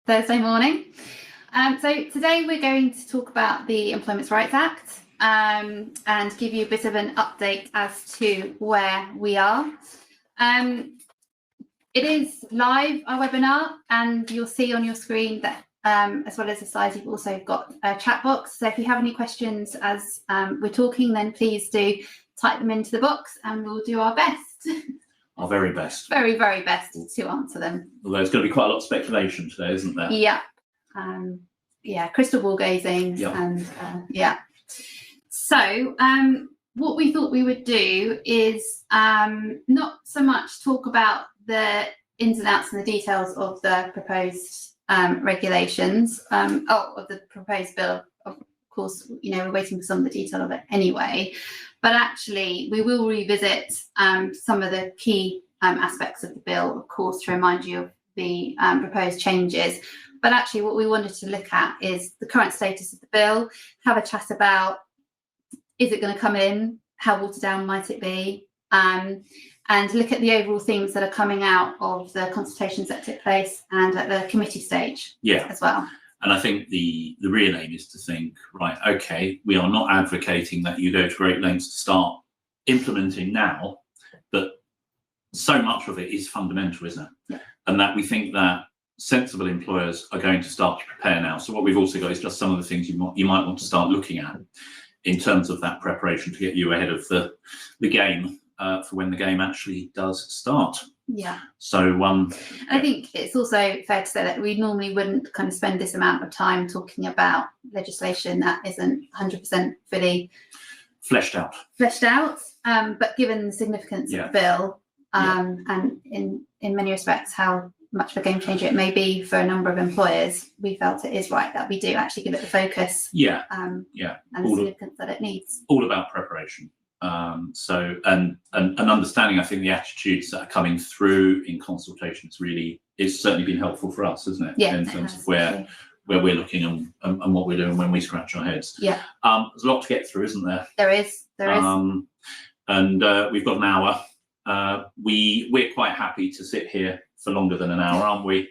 Thursday morning. So today we're going to talk about the Employment Rights Act and give you a bit of an update as to where we are. It is live, our webinar, and you'll see on your screen that as well as the slides, you've also got a chat box. So if you have any questions as we're talking, then please do type them into the box and we'll do our best. Our very best. Very, very best to answer them. Although there's going to be quite a lot of speculation today, isn't there? Yeah. Yeah, crystal ball gazing. Yep. And yeah. So what we thought we would do is not so much talk about the ins and outs and the details of the proposed regulations, of the proposed bill. Of course, you know, we're waiting for some of the detail of it anyway, but actually we will revisit some of the key aspects of the bill, of course, to remind you of the proposed changes. But actually what we wanted to look at is the current status of the bill, have a chat about, is it going to come in, how watered down might it be, and look at the overall themes that are coming out of the consultations that took place and at the committee stage as well. And I think the real aim is to think, right, okay, we are not advocating that you go to great lengths to start implementing now, but so much of it is fundamental, isn't it? Yeah. And that we think that sensible employers are going to start to prepare now. So what we've also got is just some of the things you might want to start looking at in terms of that preparation to get you ahead of the game for when the game actually does start. Yeah. So I think it's also fair to say that we normally wouldn't kind of spend this amount of time talking about legislation that isn't 100% fully fleshed out. But given the significance of the bill and in many respects how much of a game changer it may be for a number of employers, we felt it is right that we do actually give it the focus and the significance that it needs. All about preparation. So and understanding, I think, the attitudes that are coming through in consultations really is certainly been helpful for us, isn't it? Yeah, in terms of where we're looking and what we're doing when we scratch our heads. Yeah. There's a lot to get through, isn't there? There is. And we've got an hour. We're quite happy to sit here for longer than an hour, aren't we?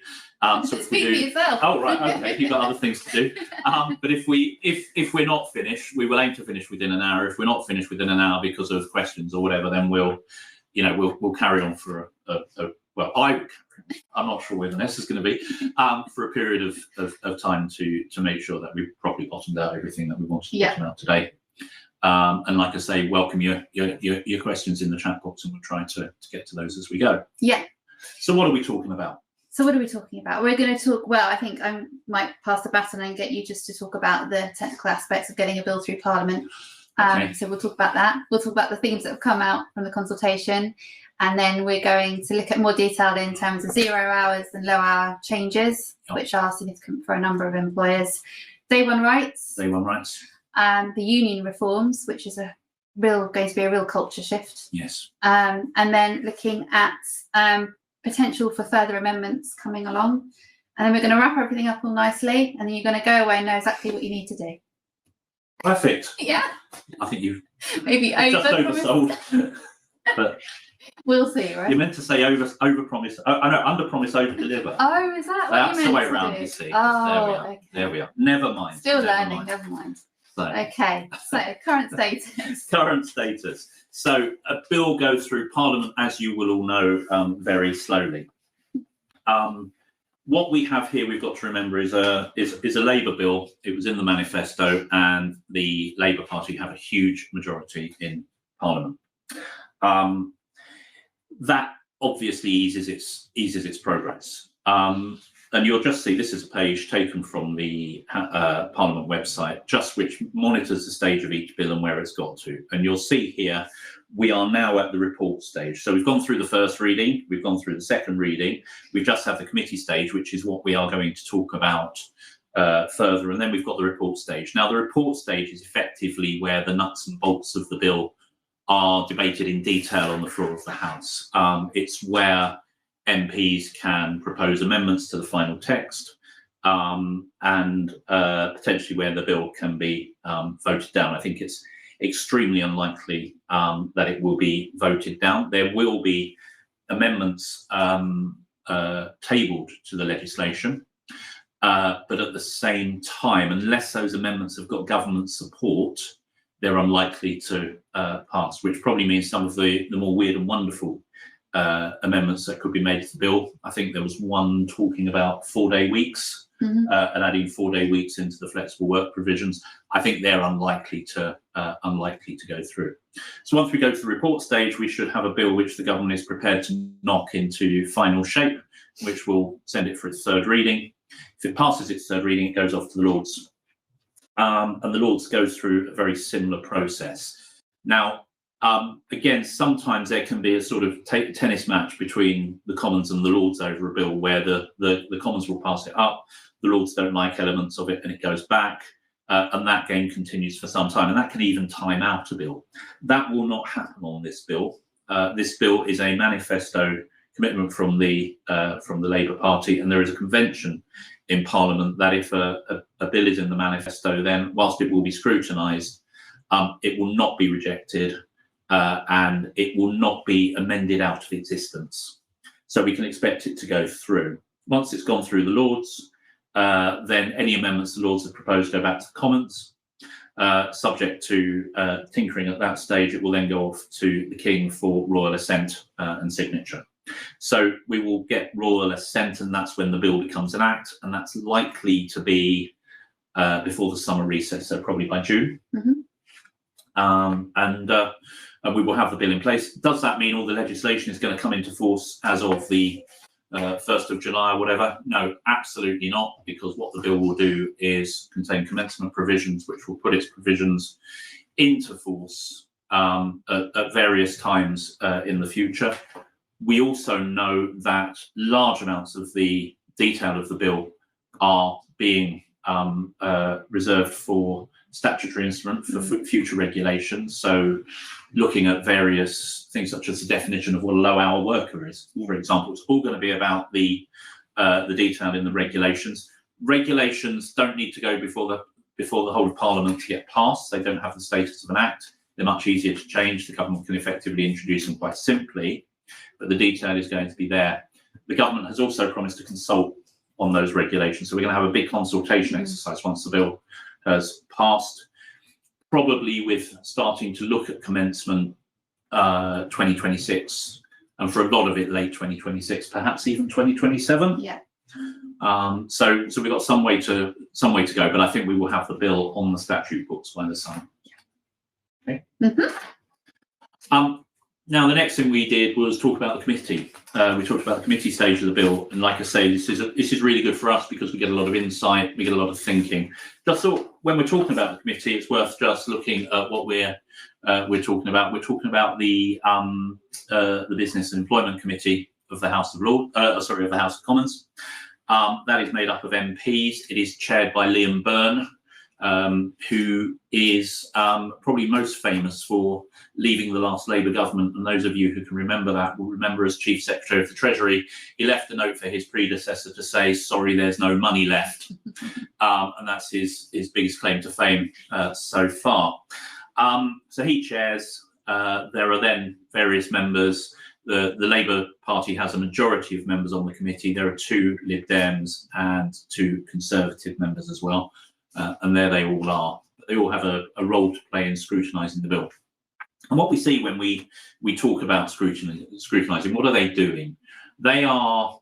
So if we do, yourself. Oh right, okay, you've got other things to do. But if we're not finished, we will aim to finish within an hour. If we're not finished within an hour because of questions or whatever, then we'll carry on for I will carry on. I'm not sure where Vanessa's going to be for a period of time to make sure that we've properly bottomed out everything that we wanted to bottom out today. And like I say, welcome your questions in the chat box, and we'll try to get to those as we go. Yeah. So what are we talking about? We're going to talk, well, I think I might pass the baton and get you just to talk about the technical aspects of getting a bill through Parliament. Okay. So we'll talk about that. We'll talk about the themes that have come out from the consultation. And then we're going to look at more detail in terms of 0 hours and low hour changes, which are significant for a number of employers. Day one rights. The union reforms, which is going to be a real culture shift. Yes. And then looking at potential for further amendments coming along, and then we're going to wrap everything up all nicely, and then you're going to go away and know exactly what you need to do. Perfect. Yeah. I think you've maybe just oversold, but we'll see, right? You meant to say over promise. I know, under promise, over deliver. Oh, is that what That's you meant the way to around, do? you see. Oh, okay. There we are. Never mind. Still learning. Never mind. So. Okay, so current status. Current status. So a bill goes through Parliament, as you will all know, very slowly. What we have here, we've got to remember, is a Labour bill. It was in the manifesto, and the Labour Party have a huge majority in Parliament. That obviously eases its progress. And you'll just see, this is a page taken from the Parliament website, just which monitors the stage of each bill and where it's got to. And you'll see here, we are now at the report stage. So we've gone through the first reading, we've gone through the second reading, we've just had the committee stage, which is what we are going to talk about further. And then we've got the report stage. Now, the report stage is effectively where the nuts and bolts of the bill are debated in detail on the floor of the House. It's where MPs can propose amendments to the final text, and potentially where the bill can be voted down. I think it's extremely unlikely that it will be voted down. There will be amendments tabled to the legislation, but at the same time, unless those amendments have got government support, they're unlikely to pass, which probably means some of the more weird and wonderful amendments that could be made to the bill. I think there was one talking about 4-day weeks and adding 4-day weeks into the flexible work provisions. I think they're unlikely to go through. So once we go to the report stage, we should have a bill which the government is prepared to knock into final shape, which will send it for its third reading. If it passes its third reading, it goes off to the Lords. And the Lords goes through a very similar process. Now, again, sometimes there can be a sort of tennis match between the Commons and the Lords over a bill where the Commons will pass it up, the Lords don't like elements of it and it goes back, and that game continues for some time, and that can even time out a bill. That will not happen on this bill. This bill is a manifesto commitment from the Labour Party, and there is a convention in Parliament that if a bill is in the manifesto, then whilst it will be scrutinised, it will not be rejected and it will not be amended out of existence. So we can expect it to go through. Once it's gone through the Lords, then any amendments the Lords have proposed go back to the Commons. Subject to tinkering at that stage, it will then go off to the King for royal assent and signature. So we will get royal assent, and that's when the bill becomes an act, and that's likely to be before the summer recess, so probably by June. And we will have the bill in place. Does that mean all the legislation is going to come into force as of the 1st of July or whatever? No, absolutely not, because what the bill will do is contain commencement provisions, which will put its provisions into force at various times in the future. We also know that large amounts of the detail of the bill are being reserved for statutory instrument for future regulations. So looking at various things such as the definition of what a low-hour worker is, for example, it's all going to be about the detail in the regulations. Regulations don't need to go before the whole of Parliament to get passed. They don't have the status of an act. They're much easier to change. The government can effectively introduce them quite simply, but the detail is going to be there. The government has also promised to consult on those regulations. So we're going to have a big consultation exercise once the bill has passed, probably with starting to look at commencement 2026, and for a lot of it late 2026, perhaps even 2027. Yeah. So we've got some way to go, but I think we will have the bill on the statute books by the summer. Okay. Now, the next thing we did was talk about the committee. We talked about the committee stage of the bill, and like I say, this is really good for us because we get a lot of insight, we get a lot of thinking. Just thought when we're talking about the committee, it's worth just looking at what we're talking about. We're talking about the Business and Employment Committee of the House of of the House of Commons. That is made up of MPs. It is chaired by Liam Byrne, who is probably most famous for leaving the last Labour government, and those of you who can remember that will remember as Chief Secretary of the Treasury, he left a note for his predecessor to say, sorry, there's no money left. And that's his biggest claim to fame so far. So he chairs. There are then various members. The Labour Party has a majority of members on the committee. There are 2 Lib Dems and 2 Conservative members as well. And there they all are. They all have a role to play in scrutinising the bill. And what we see when we talk about scrutinising, what are they doing? They are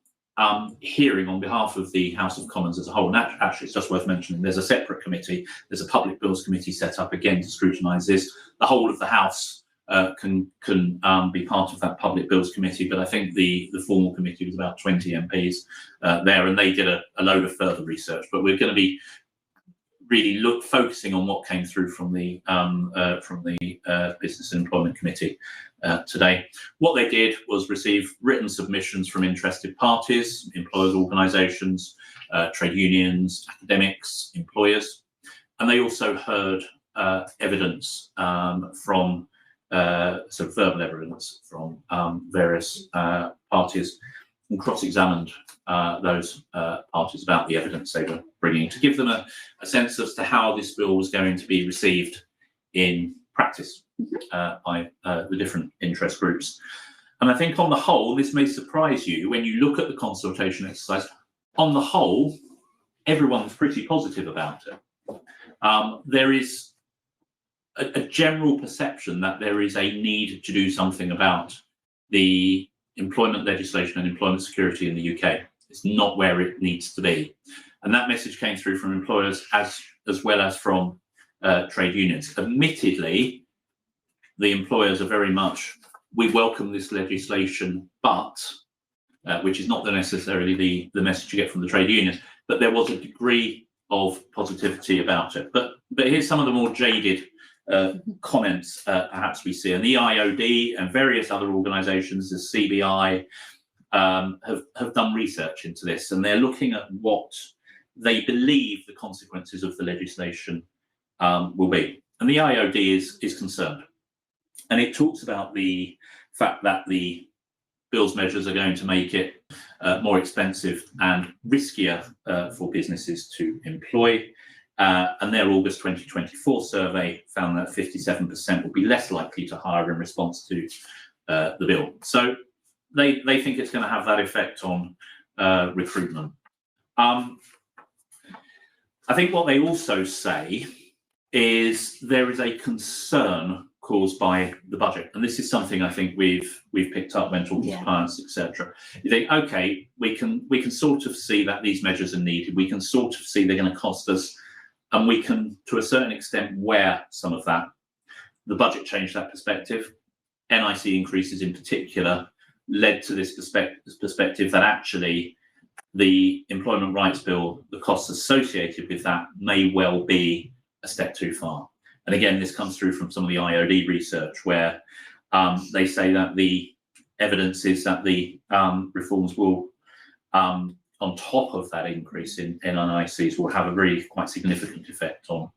hearing on behalf of the House of Commons as a whole. And actually, it's just worth mentioning, there's a separate committee. There's a Public Bills Committee set up again to scrutinise this. The whole of the House can be part of that Public Bills Committee, but I think the formal committee was about 20 MPs there, and they did a load of further research. But we're going to be really focusing on what came through from the Business and Employment Committee today. What they did was receive written submissions from interested parties, employers' organisations, trade unions, academics, employers, and they also heard evidence from sort of verbal evidence from various parties, and cross-examined those parties about the evidence they were bringing to give them a sense as to how this bill was going to be received in practice by the different interest groups. And I think on the whole, this may surprise you when you look at the consultation exercise. On the whole, everyone's pretty positive about it. There is a general perception that there is a need to do something about the employment legislation and employment security in the UK. It's not where it needs to be. And that message came through from employers as well as from trade unions. Admittedly, the employers are very much, we welcome this legislation, but, which is not necessarily the message you get from the trade unions, but there was a degree of positivity about it. But here's some of the more jaded comments perhaps we see. And the IOD and various other organisations, the CBI, have done research into this, and they're looking at what they believe the consequences of the legislation will be. And the IOD is concerned. And it talks about the fact that the Bill's measures are going to make it more expensive and riskier for businesses to employ. And their August 2024 survey found that 57% would be less likely to hire in response to the bill. So they think it's going to have that effect on recruitment. I think what they also say is there is a concern caused by the budget, and this is something I think we've picked up when talking to clients, etc. You think, okay, we can sort of see that these measures are needed. We can sort of see they're going to cost us. And we can, to a certain extent, wear some of that. The budget changed that perspective. NIC increases in particular led to this perspective that actually the Employment Rights Bill, the costs associated with that may well be a step too far. And again, this comes through from some of the IOD research where they say that the evidence is that the reforms will on top of that increase in NICs will have a really quite significant effect on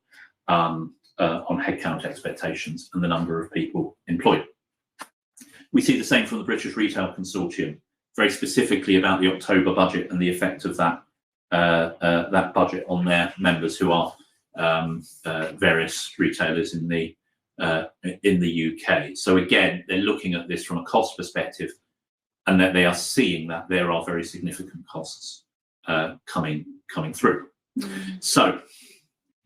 headcount expectations and the number of people employed. We see the same from the British Retail Consortium, very specifically about the October budget and the effect of that budget on their members who are various retailers in the UK. So again, they're looking at this from a cost perspective, and that they are seeing that there are very significant costs coming through. So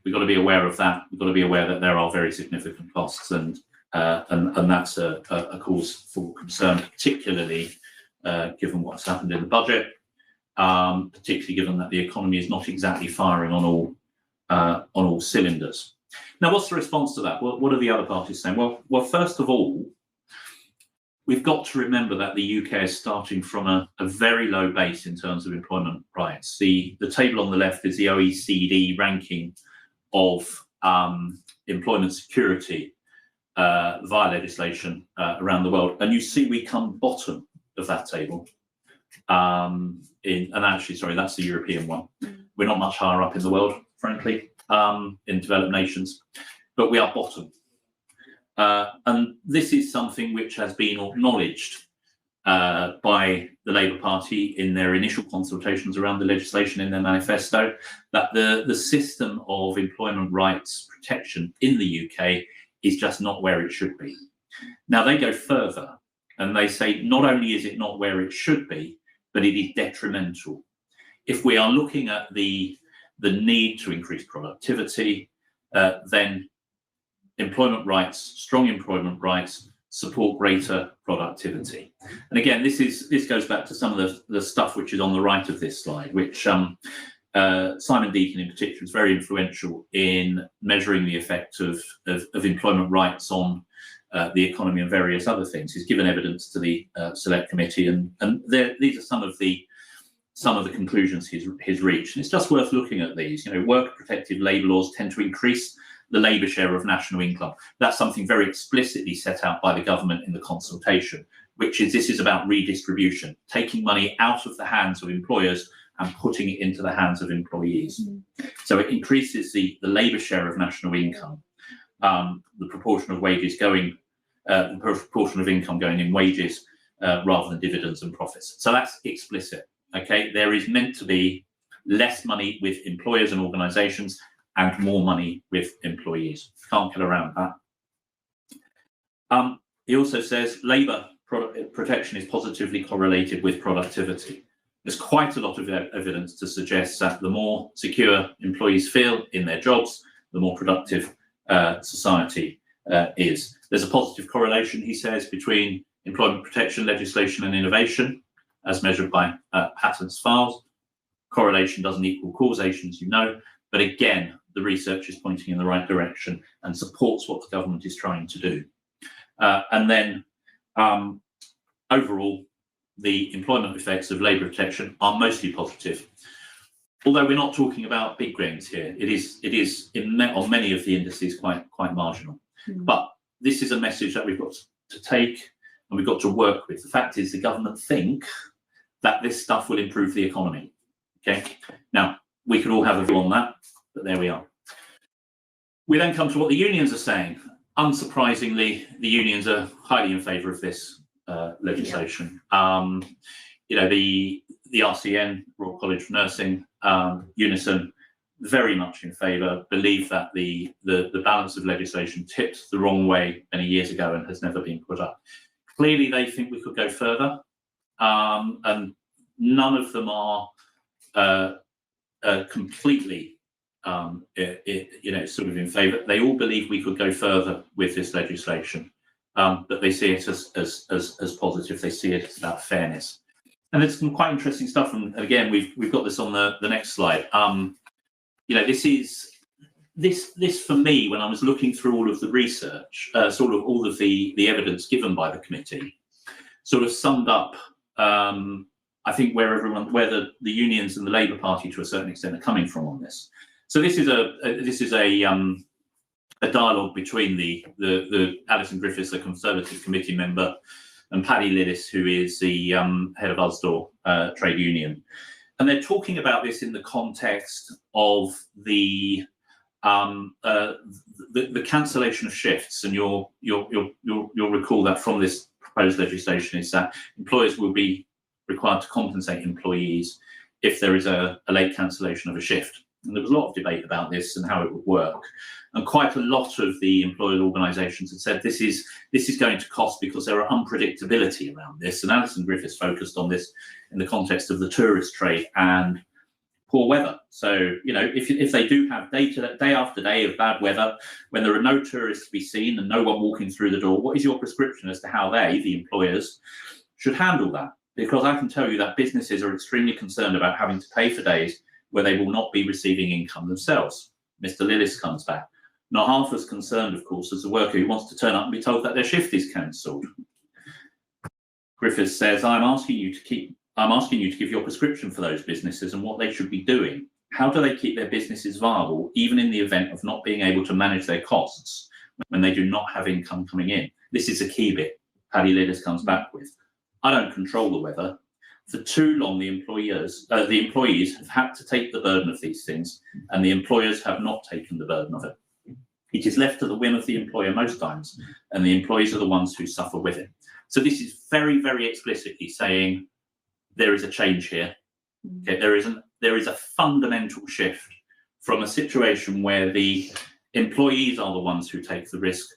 we've got to be aware of that. We've got to be aware that there are very significant costs, and that's a cause for concern, particularly given what's happened in the budget, particularly given that the economy is not exactly firing on all cylinders. Now, what's the response to that? What are the other parties saying? Well, first of all, we've got to remember that the UK is starting from a very low base in terms of employment rights. The table on the left is the OECD ranking of employment security via legislation around the world. And you see we come bottom of that table. And actually, sorry, that's the European one. We're not much higher up in the world, frankly, in developed nations, but we are bottom. And this is something which has been acknowledged by the Labour Party in their initial consultations around the legislation in their manifesto, that the system of employment rights protection in the UK is just not where it should be. Now, they go further and they say not only is it not where it should be, but it is detrimental. If we are looking at the need to increase productivity, then employment rights, strong employment rights, support greater productivity. And again, this goes back to some of the stuff which is on the right of this slide, which Simon Deakin in particular is very influential in measuring the effect of employment rights on the economy and various other things. He's given evidence to the Select Committee, and these are some of the conclusions he's reached. And it's just worth looking at these. You know, worker protective labour laws tend to increase the labour share of national income. That's something very explicitly set out by the government in the consultation, which is this is about redistribution, taking money out of the hands of employers and putting it into the hands of employees. So it increases the labour share of national income, the proportion of wages going, the proportion of income going in wages rather than dividends and profits. So that's explicit. Okay, there is meant to be less money with employers and organisations and more money with employees. Can't get around that. He also says labour protection is positively correlated with productivity. There's quite a lot of evidence to suggest that the more secure employees feel in their jobs, the more productive society is. There's a positive correlation, he says, between employment protection legislation and innovation, as measured by patents filed. Correlation doesn't equal causation, as you know, but again, the research is pointing in the right direction and supports what the government is trying to do. And then overall, the employment effects of labour protection are mostly positive. Although we're not talking about big gains here, it is on many of the indices quite marginal. But this is a message that we've got to take and we've got to work with. The fact is, the government think that this stuff will improve the economy. Okay, now we could all have a view on that, but there we are. We then come to what the unions are saying. Unsurprisingly, the unions are highly in favour of this legislation. You know, the RCN, Royal College of Nursing, Unison, very much in favour, believe that the balance of legislation tipped the wrong way many years ago and has never been put up. Clearly, they think we could go further, and none of them are completely, you know, sort of in favour. They all believe we could go further with this legislation. But they see it as positive. They see it as about fairness, and there's some quite interesting stuff. And again, we've got this on the next slide. You know, this for me, when I was looking through all of the research, sort of all of the evidence given by the committee, sort of summed up. I think where the unions and the Labour Party to a certain extent are coming from on this. So this is a dialogue between the Alison Griffiths, the Conservative committee member, and Paddy Lillis, who is the head of Usdaw trade union, and they're talking about this in the context of the cancellation of shifts. And you'll recall that from this proposed legislation is that employers will be required to compensate employees if there is a late cancellation of a shift. And there was a lot of debate about this and how it would work. And quite a lot of the employer organisations had said this is going to cost because there are unpredictability around this. And Alison Griffiths focused on this in the context of the tourist trade and poor weather. So, you know, if they do have data day after day of bad weather, when there are no tourists to be seen and no one walking through the door, what is your prescription as to how they, the employers, should handle that? Because I can tell you that businesses are extremely concerned about having to pay for days where they will not be receiving income themselves. Mr. Lillis comes back. Not half as concerned, of course, as the worker who wants to turn up and be told that their shift is cancelled. Griffiths says, I'm asking you to give your prescription for those businesses and what they should be doing. How do they keep their businesses viable, even in the event of not being able to manage their costs when they do not have income coming in? This is a key bit Paddy Lillis comes back with. I don't control the weather. For too long, the employees have had to take the burden of these things, and the employers have not taken the burden of it. It is left to the whim of the employer most times, and the employees are the ones who suffer with it. So this is very, very explicitly saying there is a change here. Okay, there is a fundamental shift from a situation where the employees are the ones who take the risk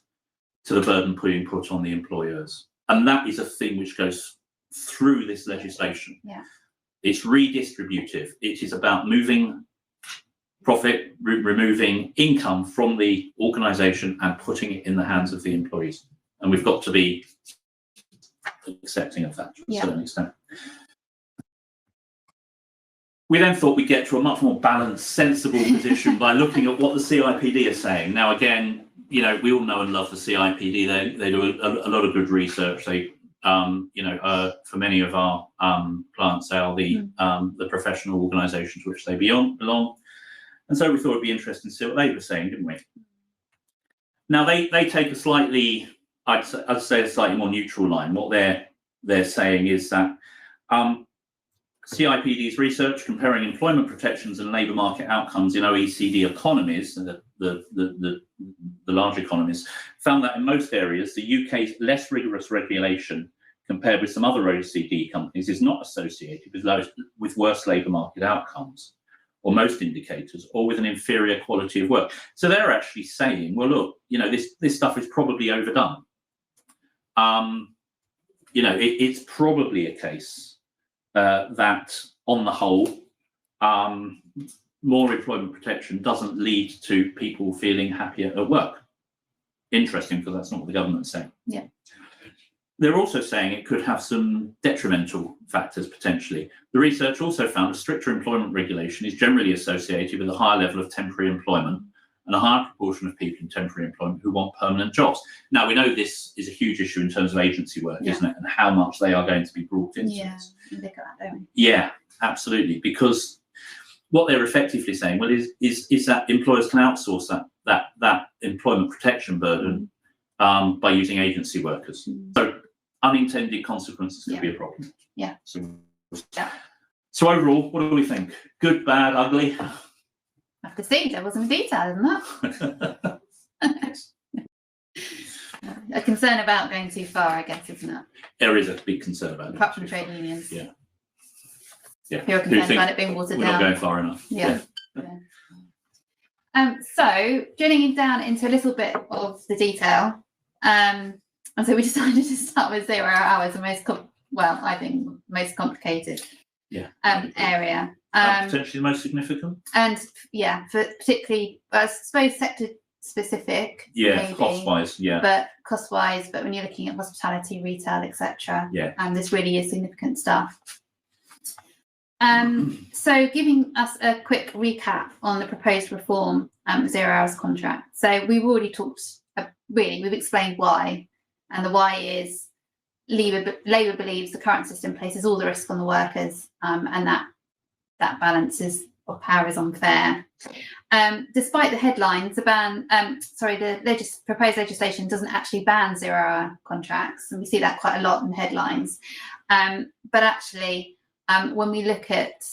to the burden being put on the employers. And that is a thing which goes through this legislation. Yeah. It's redistributive. It is about moving profit, removing income from the organisation and putting it in the hands of the employees. And we've got to be accepting of that to a certain extent. We then thought we'd get to a much more balanced, sensible position by looking at what the CIPD are saying. Now, again, you know, we all know and love the CIPD. They do a lot of good research. They, you know, for many of our clients, they are the professional organisations which they belong. And so we thought it'd be interesting to see what they were saying, didn't we? Now they take a slightly, I'd say a slightly more neutral line. What they're saying is that CIPD's research comparing employment protections and labour market outcomes in OECD economies, the large economies, found that in most areas the UK's less rigorous regulation compared with some other OECD companies is not associated with worse labour market outcomes, or most indicators, or with an inferior quality of work. So they're actually saying, well, look, you know, this stuff is probably overdone. You know, it's probably a case that on the whole, more employment protection doesn't lead to people feeling happier at work. Interesting, because that's not what the government's saying. Yeah. They're also saying it could have some detrimental factors potentially. The research also found a stricter employment regulation is generally associated with a higher level of temporary employment and a higher proportion of people in temporary employment who want permanent jobs. Now, we know this is a huge issue in terms of agency work, isn't it? And how much they are going to be brought into this. We look at that, don't we? Yeah, absolutely. Because what they're effectively saying, well, is that employers can outsource that employment protection burden by using agency workers. So unintended consequences could be a problem. Yeah. So overall, what do we think? Good, bad, ugly? I have to see. There wasn't detail in that. A concern about going too far, I guess, isn't it? There is a big concern about it. Apart from trade unions. Yeah. Who are concerned about it being watered down. We're not going far enough. Yeah. So drilling down into a little bit of the detail, and so we decided to start with 0 hours, the most I think most complicated area. Potentially the most significant. And for particularly, I suppose sector specific. Yeah, cost wise. Yeah. But cost wise, but when you're looking at hospitality, retail, etc. Yeah. And this really is significant stuff. So giving us a quick recap on the proposed reform 0 hours contract. So we've already talked, we've explained why, and the why is Labour believes the current system places all the risk on the workers, and that balance of power is unfair. Despite the headlines, the proposed legislation doesn't actually ban 0 hour contracts, and we see that quite a lot in headlines. But actually, when we look at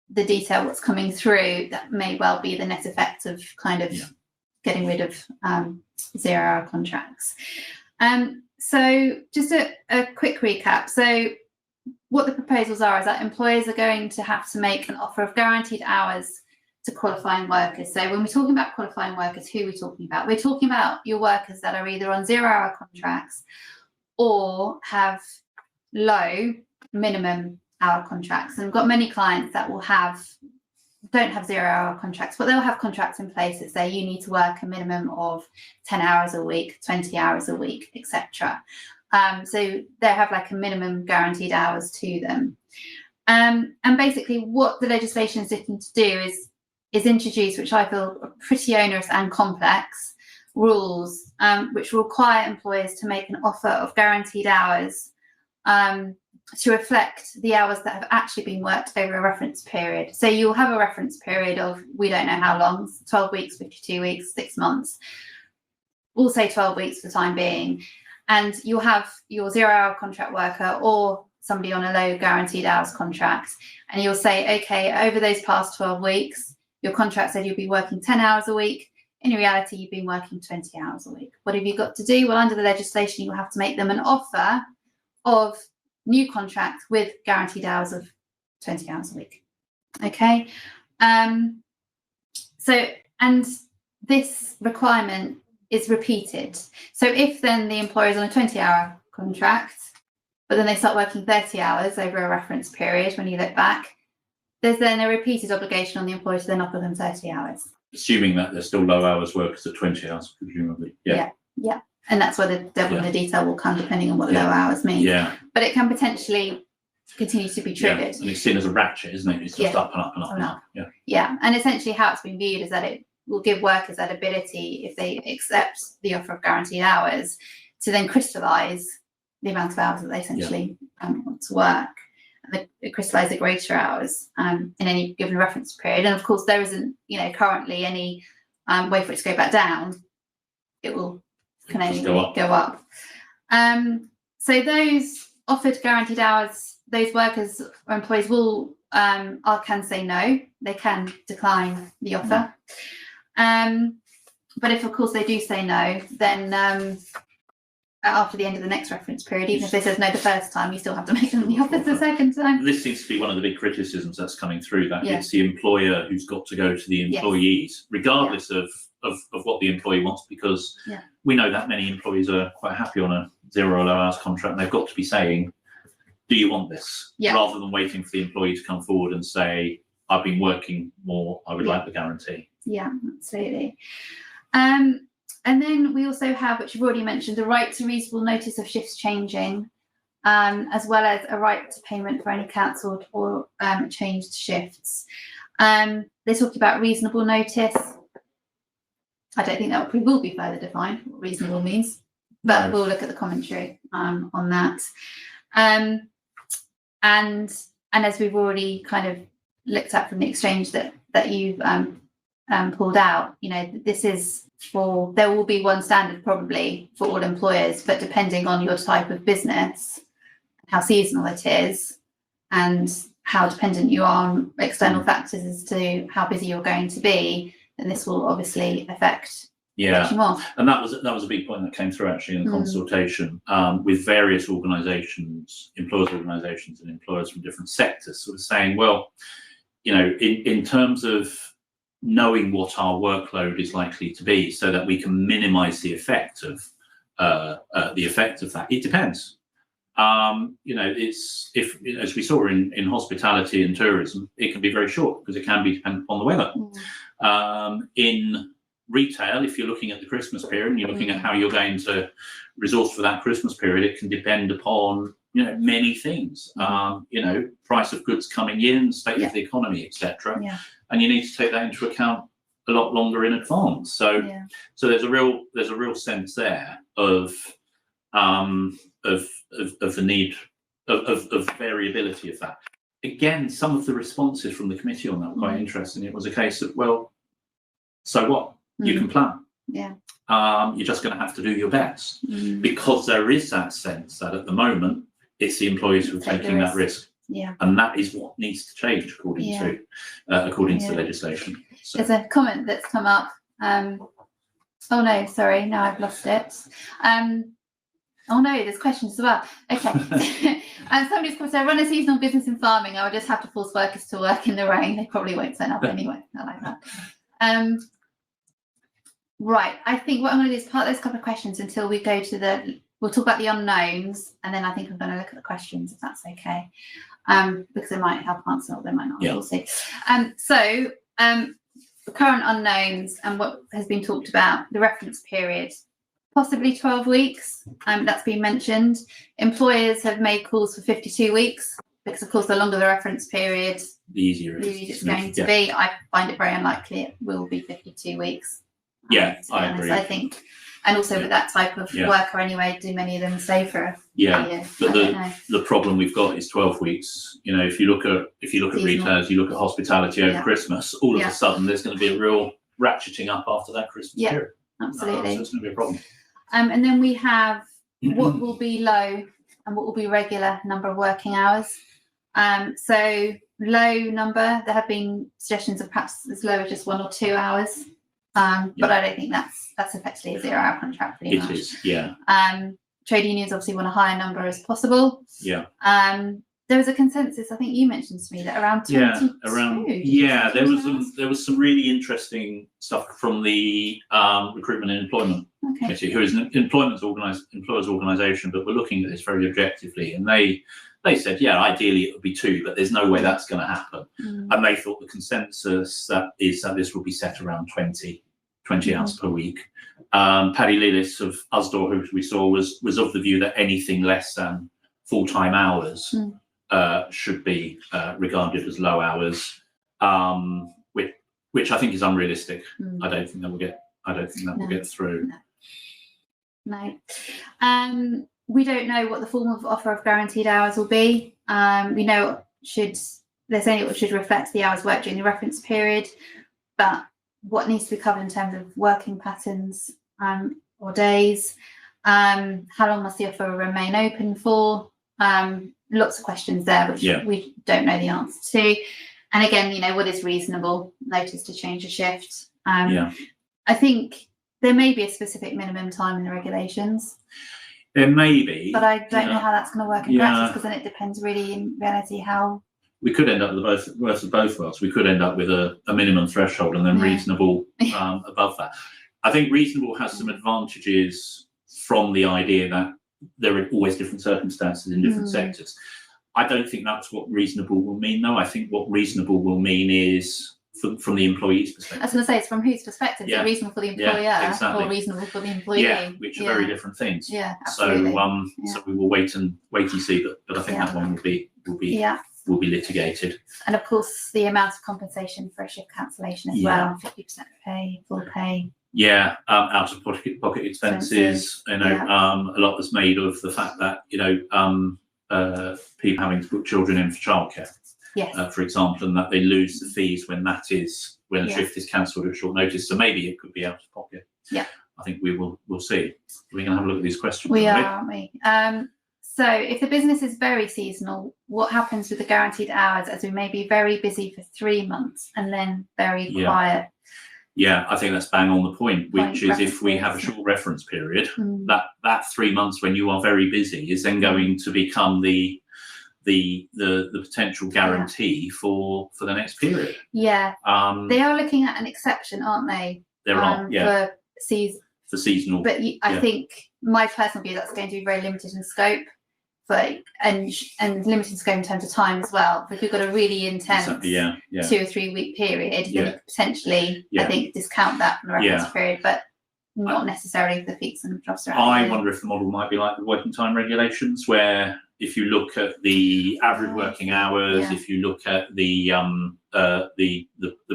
the detail, what's coming through, that may well be the net effect of kind of getting rid of 0 hour contracts. So just a quick recap. So what the proposals are is that employers are going to have to make an offer of guaranteed hours to qualifying workers. So when we're talking about qualifying workers, who are we talking about? We're talking about your workers that are either on 0 hour contracts or have low minimum hour contracts. And we've got many clients that don't have 0 hour contracts, but they'll have contracts in place that say you need to work a minimum of 10 hours a week, 20 hours a week, etc. So they have like a minimum guaranteed hours to them. And basically what the legislation is looking to do is introduce, which I feel are pretty onerous and complex, rules which require employers to make an offer of guaranteed hours to reflect the hours that have actually been worked over a reference period. So you'll have a reference period of, we don't know how long, 12 weeks, 52 weeks, 6 months. We'll say 12 weeks for the time being. And you'll have your 0 hour contract worker or somebody on a low guaranteed hours contract. And you'll say, okay, over those past 12 weeks, your contract said you'll be working 10 hours a week. In reality, you've been working 20 hours a week. What have you got to do? Well, under the legislation, you'll have to make them an offer of new contract with guaranteed hours of 20 hours a week. Okay. And this requirement is repeated. So if then the employer is on a 20-hour contract, but then they start working 30 hours over a reference period, when you look back, there's then a repeated obligation on the employer to then offer them 30 hours. Assuming that they're still low hours workers at 20 hours, presumably. Yeah. And that's where the devil in the detail will come, depending on what low hours mean. Yeah. But it can potentially continue to be triggered. And it's seen as a ratchet, isn't it? It's just up and up and up and up. Yeah. And essentially how it's been viewed is that it will give workers that ability, if they accept the offer of guaranteed hours, to then crystallise the amount of hours that they essentially want to work. And they crystallise the greater hours in any given reference period. And of course, there isn't, currently any way for it to go back down. It will can only go up. So those offered guaranteed hours, those workers or employees can say no. They can decline the offer. But if, of course, they do say no, then after the end of the next reference period, even if they said no the first time, you still have to make them the offer the second time. This seems to be one of the big criticisms that's coming through, that it's the employer who's got to go to the employees, regardless of what the employee wants, because we know that many employees are quite happy on a 0 hours contract, and they've got to be saying, do you want this? Yeah. Rather than waiting for the employee to come forward and say, I've been working more, I would like the guarantee. Yeah, absolutely. And then we also have, which you've already mentioned, the right to reasonable notice of shifts changing, as well as a right to payment for any cancelled or changed shifts. They talk about reasonable notice. I don't think that will be further defined, what reasonable means, but we'll look at the commentary on that. And as we've already kind of looked at from the exchange that you've pulled out, this is there will be one standard probably for all employers, but depending on your type of business, how seasonal it is, and how dependent you are on external factors as to how busy you're going to be, then this will obviously affect more. And that was a big point that came through actually in the consultation with various organisations, employers organisations and employers from different sectors, sort of saying, well, in terms of knowing what our workload is likely to be so that we can minimise the effect of that, it depends. It's as we saw in hospitality and tourism, it can be very short because it can be dependent on the weather. In retail, if you're looking at the Christmas period and you're looking at how you're going to resource for that Christmas period, it can depend upon many things. Price of goods coming in, state of the economy, etc. And you need to take that into account a lot longer in advance. So there's a real sense there of the need of variability of that. Again, some of the responses from the committee on that were quite interesting. It was a case of, well, so what? You can plan. You're just going to have to do your best because there is that sense that at the moment it's the employees who are taking that risk. And that is what needs to change according to the legislation. So. There's a comment that's come up. Oh no, sorry, now I've lost it. Oh no, there's questions as well. Okay. And somebody's come, so I run a seasonal business in farming. I would just have to force workers to work in the rain. They probably won't turn up anyway. Not like that. Right. I think what I'm going to do is part those couple of questions until we go to we'll talk about the unknowns, and then I think I'm going to look at the questions, if that's okay. Because they might help answer or they might not. We'll see. So the current unknowns and what has been talked about, the reference period, possibly 12 weeks. That's been mentioned. Employers have made calls for 52 weeks because, of course, the longer the reference period, the easier it's going to be. I find it very unlikely it will be 52 weeks. I agree. I think, and also with that type of worker anyway, do many of them stay for a year? But the problem we've got is 12 weeks. If you look at retailers, you look at hospitality over Christmas, all of a sudden there's going to be a real ratcheting up after that Christmas period. Absolutely. So it's going to be a problem. And then we have what will be low and what will be regular number of working hours. So low number, there have been suggestions of perhaps as low as just 1 or 2 hours. But I don't think that's effectively a 0-hour contract pretty much. It is, trade unions obviously want a higher number as possible. There was a consensus, I think you mentioned to me, that around 22. There was some really interesting stuff from the Recruitment and Employment Committee, who is an employers organisation, but we're looking at this very objectively, and they said, ideally it would be 2, but there's no way that's going to happen. And they thought the consensus that this will be set around 20 hours per week. Paddy Lillis of Usdaw, who we saw, was of the view that anything less than full-time hours should be regarded as low hours, which I think is unrealistic. I don't think that will get through. No. We don't know what the form of offer of guaranteed hours will be. We know they're saying it should reflect the hours worked during the reference period, but what needs to be covered in terms of working patterns or days, how long must the offer remain open for? Lots of questions there, which we don't know the answer to. And again, what is reasonable notice to change a shift? I think there may be a specific minimum time in the regulations. There may be, but I don't know how that's going to work in practice, because then it depends really in reality how. We could end up with the worst of both worlds. We could end up with a minimum threshold and then reasonable above that. I think reasonable has some advantages from the idea that there are always different circumstances in different sectors. I don't think that's what reasonable will mean, though. I think what reasonable will mean is from the employee's perspective. I was going to say, it's from whose perspective? Is it reasonable for the employer or reasonable for the employee? Yeah, which are very different things. Yeah, absolutely. So we will wait and see, but I think that one will be litigated. And of course, the amount of compensation for a shift cancellation as well, 50% pay, full pay. Yeah, out of pocket expenses. You know, a lot was made of the fact that people having to put children in for childcare. Yes. For example, and that they lose the fees when a shift is cancelled at short notice. So maybe it could be out of pocket. Yeah. I think we'll see. We're going to have a look at these questions. We are, aren't we? So if the business is very seasonal, what happens with the guaranteed hours, as we may be very busy for 3 months and then very quiet? Yeah, I think that's bang on the point, which is if we have a short reference period, that 3 months when you are very busy is then going to become the potential guarantee for the next period. Yeah. They are looking at an exception, aren't they? There are, for seasonal. But I think my personal view, that's going to be very limited in scope, and limited in scope in terms of time as well. If we've got a really intense 2 or 3 week period, then potentially I think discount that from the reference period, but not necessarily the peaks and drops around. I wonder if the model might be like the working time regulations, where if you look at the average working hours, if you look at the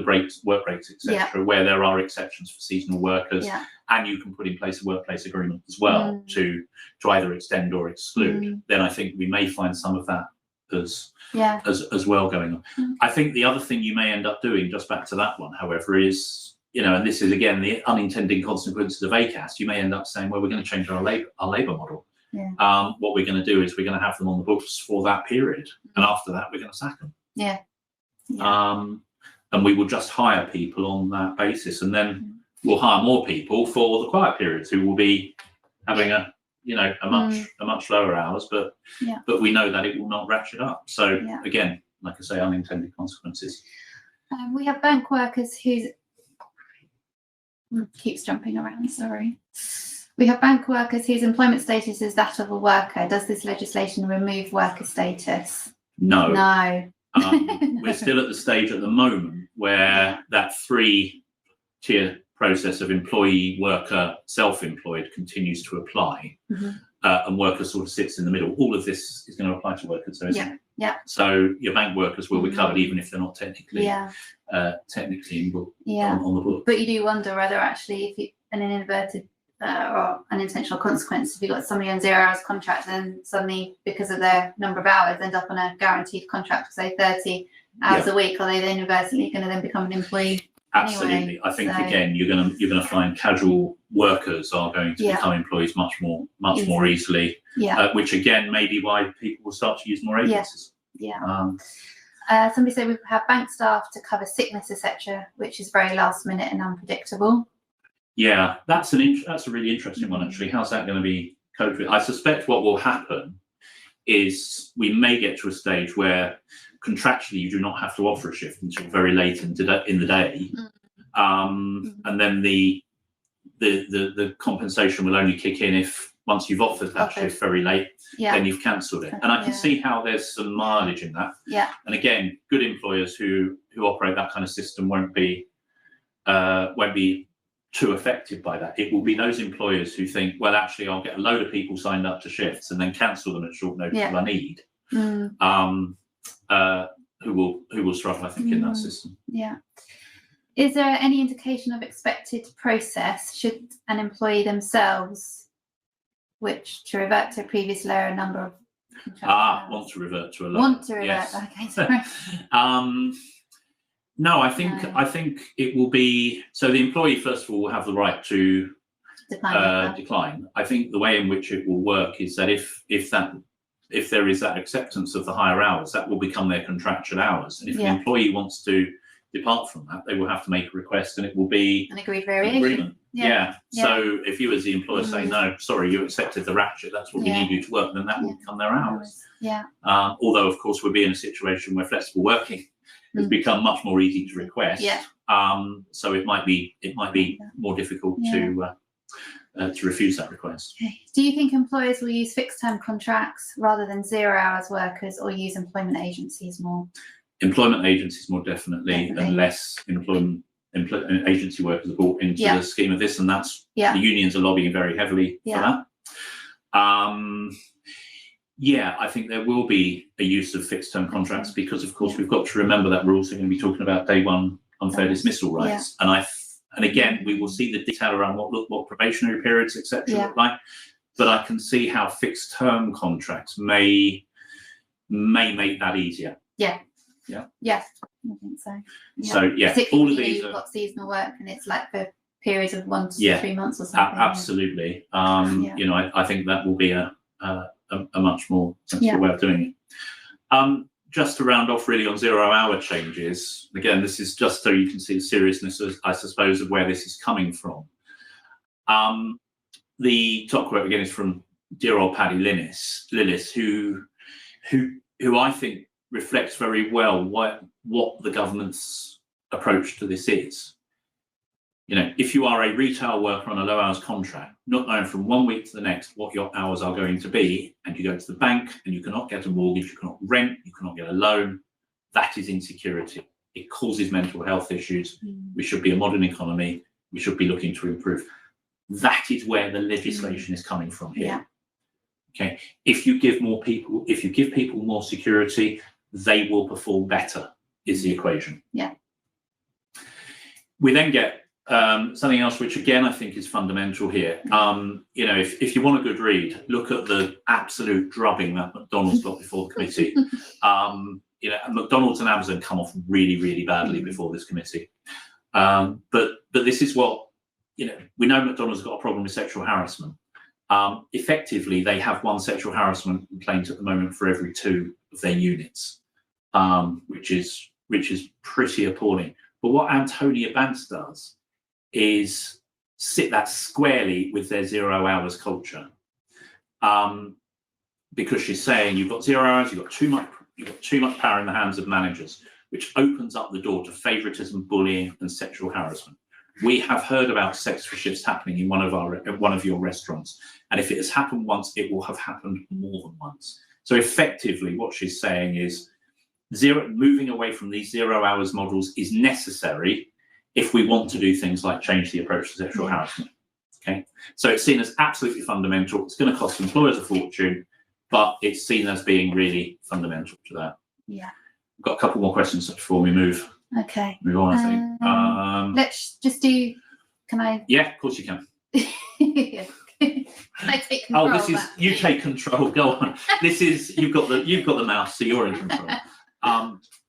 breaks, work breaks, etc., where there are exceptions for seasonal workers, and you can put in place a workplace agreement as well to either extend or exclude, then I think we may find some of that as well going on. I think the other thing you may end up doing, just back to that one, however, is, and this is again the unintended consequences of ACAS, you may end up saying, well, we're going to change our labour model. What we're going to do is we're going to have them on the books for that period, and after that we're going to sack them. And we will just hire people on that basis, and then we'll hire more people for the quiet periods who will be having a much lower hours, but we know that it will not ratchet up. So again, like I say, unintended consequences. We have bank workers whose keeps jumping around. Sorry. We have bank workers whose employment status is that of a worker. Does this legislation remove worker status? No. No. We're still at the stage at the moment where that 3-tier process of employee, worker, self-employed continues to apply, and worker sort of sits in the middle. All of this is going to apply to workers, so isn't it? Yeah. So your bank workers will be covered even if they're not technically on the book. But you do wonder whether actually, if an inadvertent or unintentional consequence, if you've got somebody on 0 hours contract and suddenly, because of their number of hours, end up on a guaranteed contract for say 30 hours a week, are they then inadvertently going to then become an employee? Absolutely. Anyway, I think again you're going to find casual workers are going to become employees much more easily. Which again may be why people will start to use more agencies. Somebody said we have bank staff to cover sickness, etc., which is very last minute and unpredictable. Yeah, that's a really interesting one actually. How's that going to be coped with? I suspect what will happen is we may get to a stage where contractually you do not have to offer a shift until very late in the day, and then the compensation will only kick in if once you've offered that shift very late, then you've cancelled it. And I can see how there's some mileage in that. And again, good employers who operate that kind of system won't be too affected by that. It will be those employers who think, well, actually, I'll get a load of people signed up to shifts and then cancel them at short notice if I need. Who will struggle, I think, in that system. Is there any indication of expected process should an employee themselves, to revert to a previous lower number of want to revert to a lower? Yes. Okay, sorry. No, I think it will be, so the employee first of all will have the right to decline. I think the way in which it will work is that if there is that acceptance of the higher hours, that will become their contractual hours. And if the employee wants to depart from that, they will have to make a request, and it will be an agreed variation. So if you as the employer say, no, sorry, you accepted the ratchet, that's what we need you to work, then that will become their hours. Although of course we'll be in a situation where flexible working has become much more easy to request. So it might be more difficult to refuse that request. Okay. Do you think employers will use fixed-term contracts rather than 0 hours workers, or use employment agencies more? Employment agencies more definitely. And less employment agency workers are brought into the scheme of this, and that's the unions are lobbying very heavily for that. I think there will be a use of fixed term contracts because, of course, we've got to remember that we're also going to be talking about day one unfair dismissal rights, and again we will see the detail around what probationary periods etc. look like, but I can see how fixed term contracts may make that easier. Yes, I think so. So all of these you've got seasonal work and it's like for periods of 1 to 3 months or something. Absolutely. You know, I think that will be a much more sensible way of doing it. Just to round off really on 0 hour changes, again, this is just so you can see the seriousness, I suppose, of where this is coming from. The top quote again is from dear old Paddy Lillis, who I think reflects very well what the government's approach to this is. You know, if you are a retail worker on a low hours contract, not knowing from 1 week to the next what your hours are going to be, and you go to the bank and you cannot get a mortgage, you cannot rent, you cannot get a loan, that is insecurity. It causes mental health issues. We should be a modern economy. We should be looking to improve. That is where the legislation is coming from here. Okay, if you give people more security, they will perform better, is the equation. We then get something else which again I think is fundamental here. You know, if you want a good read, look at the absolute drubbing that McDonald's got before the committee. You know, McDonald's and Amazon come off really badly before this committee. But this is what, you know, we know McDonald's has got a problem with sexual harassment. Effectively, they have one sexual harassment complaint at the moment for every 2 of their units, which is pretty appalling. But what Antonia Bance does is sit that squarely with their 0 hours culture, because she's saying you've got 0 hours, you've got too much power in the hands of managers, which opens up the door to favoritism, bullying, and sexual harassment. We have heard about sex for shifts happening in one of your restaurants, and if it has happened once, it will have happened more than once. So effectively, what she's saying is moving away from these 0 hours models is necessary if we want to do things like change the approach to sexual harassment. Okay, so it's seen as absolutely fundamental. It's going to cost employers a fortune, but it's seen as being really fundamental to that. We've got a couple more questions before we move on, I think. Let's just do, can I? Yeah, of course you can. Can I take control? Oh, this is, you take control, go on. This is, you've got the mouse, so you're in control.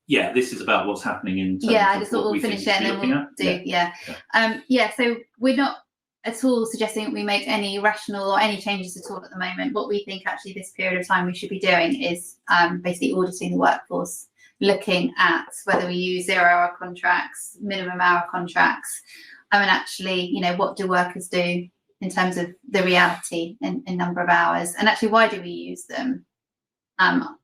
This is about what's happening in terms I just thought we'll finish it and then we'll do, so we're not at all suggesting that we make any rational or any changes at all at the moment. What we think actually this period of time we should be doing is basically auditing the workforce, looking at whether we use 0 hour contracts, minimum hour contracts, and actually, you know, what do workers do in terms of the reality in number of hours, and actually why do we use them?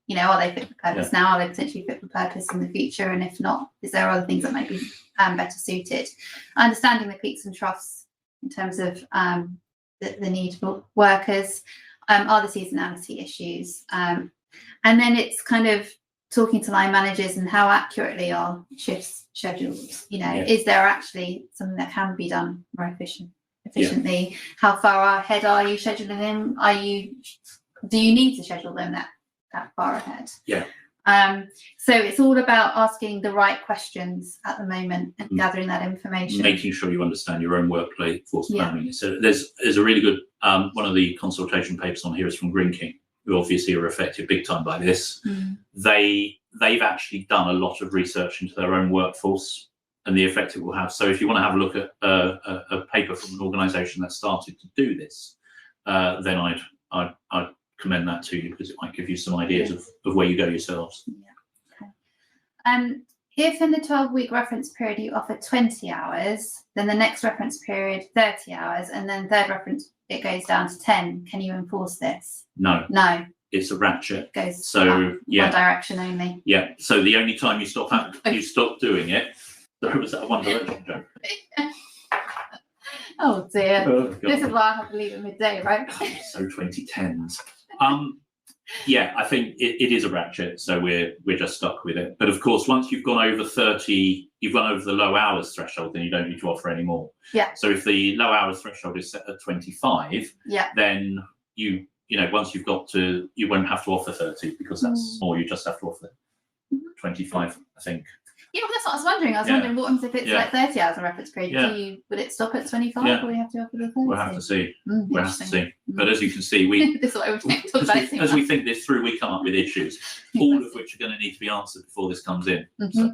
You know, are they fit for purpose now? Are they potentially fit for purpose in the future? And if not, is there other things that might be better suited? Understanding the peaks and troughs in terms of the need for workers, are the seasonality issues, and then it's kind of talking to line managers and how accurately are shifts scheduled. You know, is there actually something that can be done more efficiently? How far ahead are you scheduling them? Do you need to schedule them that far ahead? So it's all about asking the right questions at the moment and gathering that information, making sure you understand your own workplace planning. So there's a really good one of the consultation papers on here is from Green King, who obviously are affected big time by this. They've actually done a lot of research into their own workforce and the effect it will have. So if you want to have a look at a paper from an organisation that started to do this, then I'd commend that to you, because it might give you some ideas of where you go yourselves. If in the 12-week reference period you offer 20 hours, then the next reference period 30 hours, and then third reference it goes down to 10. Can you enforce this? No. It's a ratchet. It goes one direction only. So the only time you stop doing it. There was that One Direction joke. Oh dear. Oh, God. This is why I have to leave at midday, right? So 2010s. Yeah, I think it is a ratchet, so we're just stuck with it. But of course, once you've gone over 30, you've gone over the low hours threshold, then you don't need to offer any more. Yeah. So if the low hours threshold is set at 25, Yeah. then you know, once you've got to, you won't have to offer 30 because that's more. You just have to offer 25, I think. Yeah, well, that's what I was wondering. I was wondering what happens if it's like 30 hours of reference period. Would it stop at 25 or we have to offer the 30? We'll have to see. We'll have to see. But as you can see, this is what I was talk about as we think this through, we come up with issues, all of which are going to need to be answered before this comes in. So.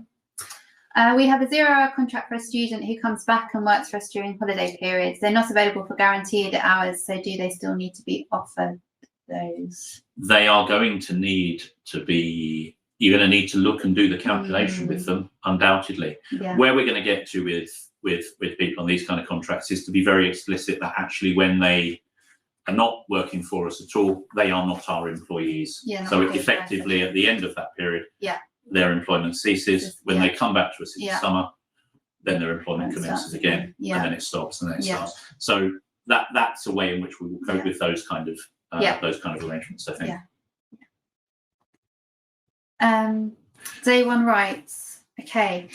We have a 0-hour contract for a student who comes back and works for us during holiday periods. They're not available for guaranteed hours, so do they still need to be offered those? They are going to need to be. You're going to need to look and do the calculation with them, undoubtedly. Yeah. Where we're going to get to with people on these kind of contracts is to be very explicit that actually when they are not working for us at all, they are not our employees. Yeah, so effectively at the end of that period, their employment ceases. When they come back to us in the summer, then their employment commences again, and then it stops, and then it starts. So that's a way in which we will cope with those kind of arrangements, I think. Day one rights. Okay.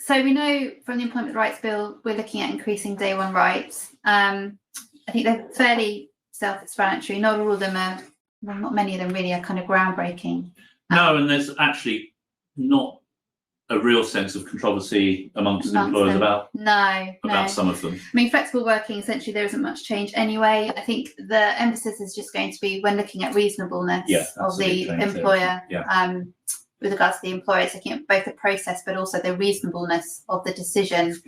So we know from the Employment Rights Bill, we're looking at increasing day one rights. I think they're fairly self-explanatory. Not all of them are, well, not many of them really are kind of groundbreaking. No, and there's actually not a real sense of controversy amongst employers about some of them. I mean, flexible working, essentially there isn't much change anyway. I think the emphasis is just going to be when looking at reasonableness of the employer, with regards to the employer, looking at both the process but also the reasonableness of the decision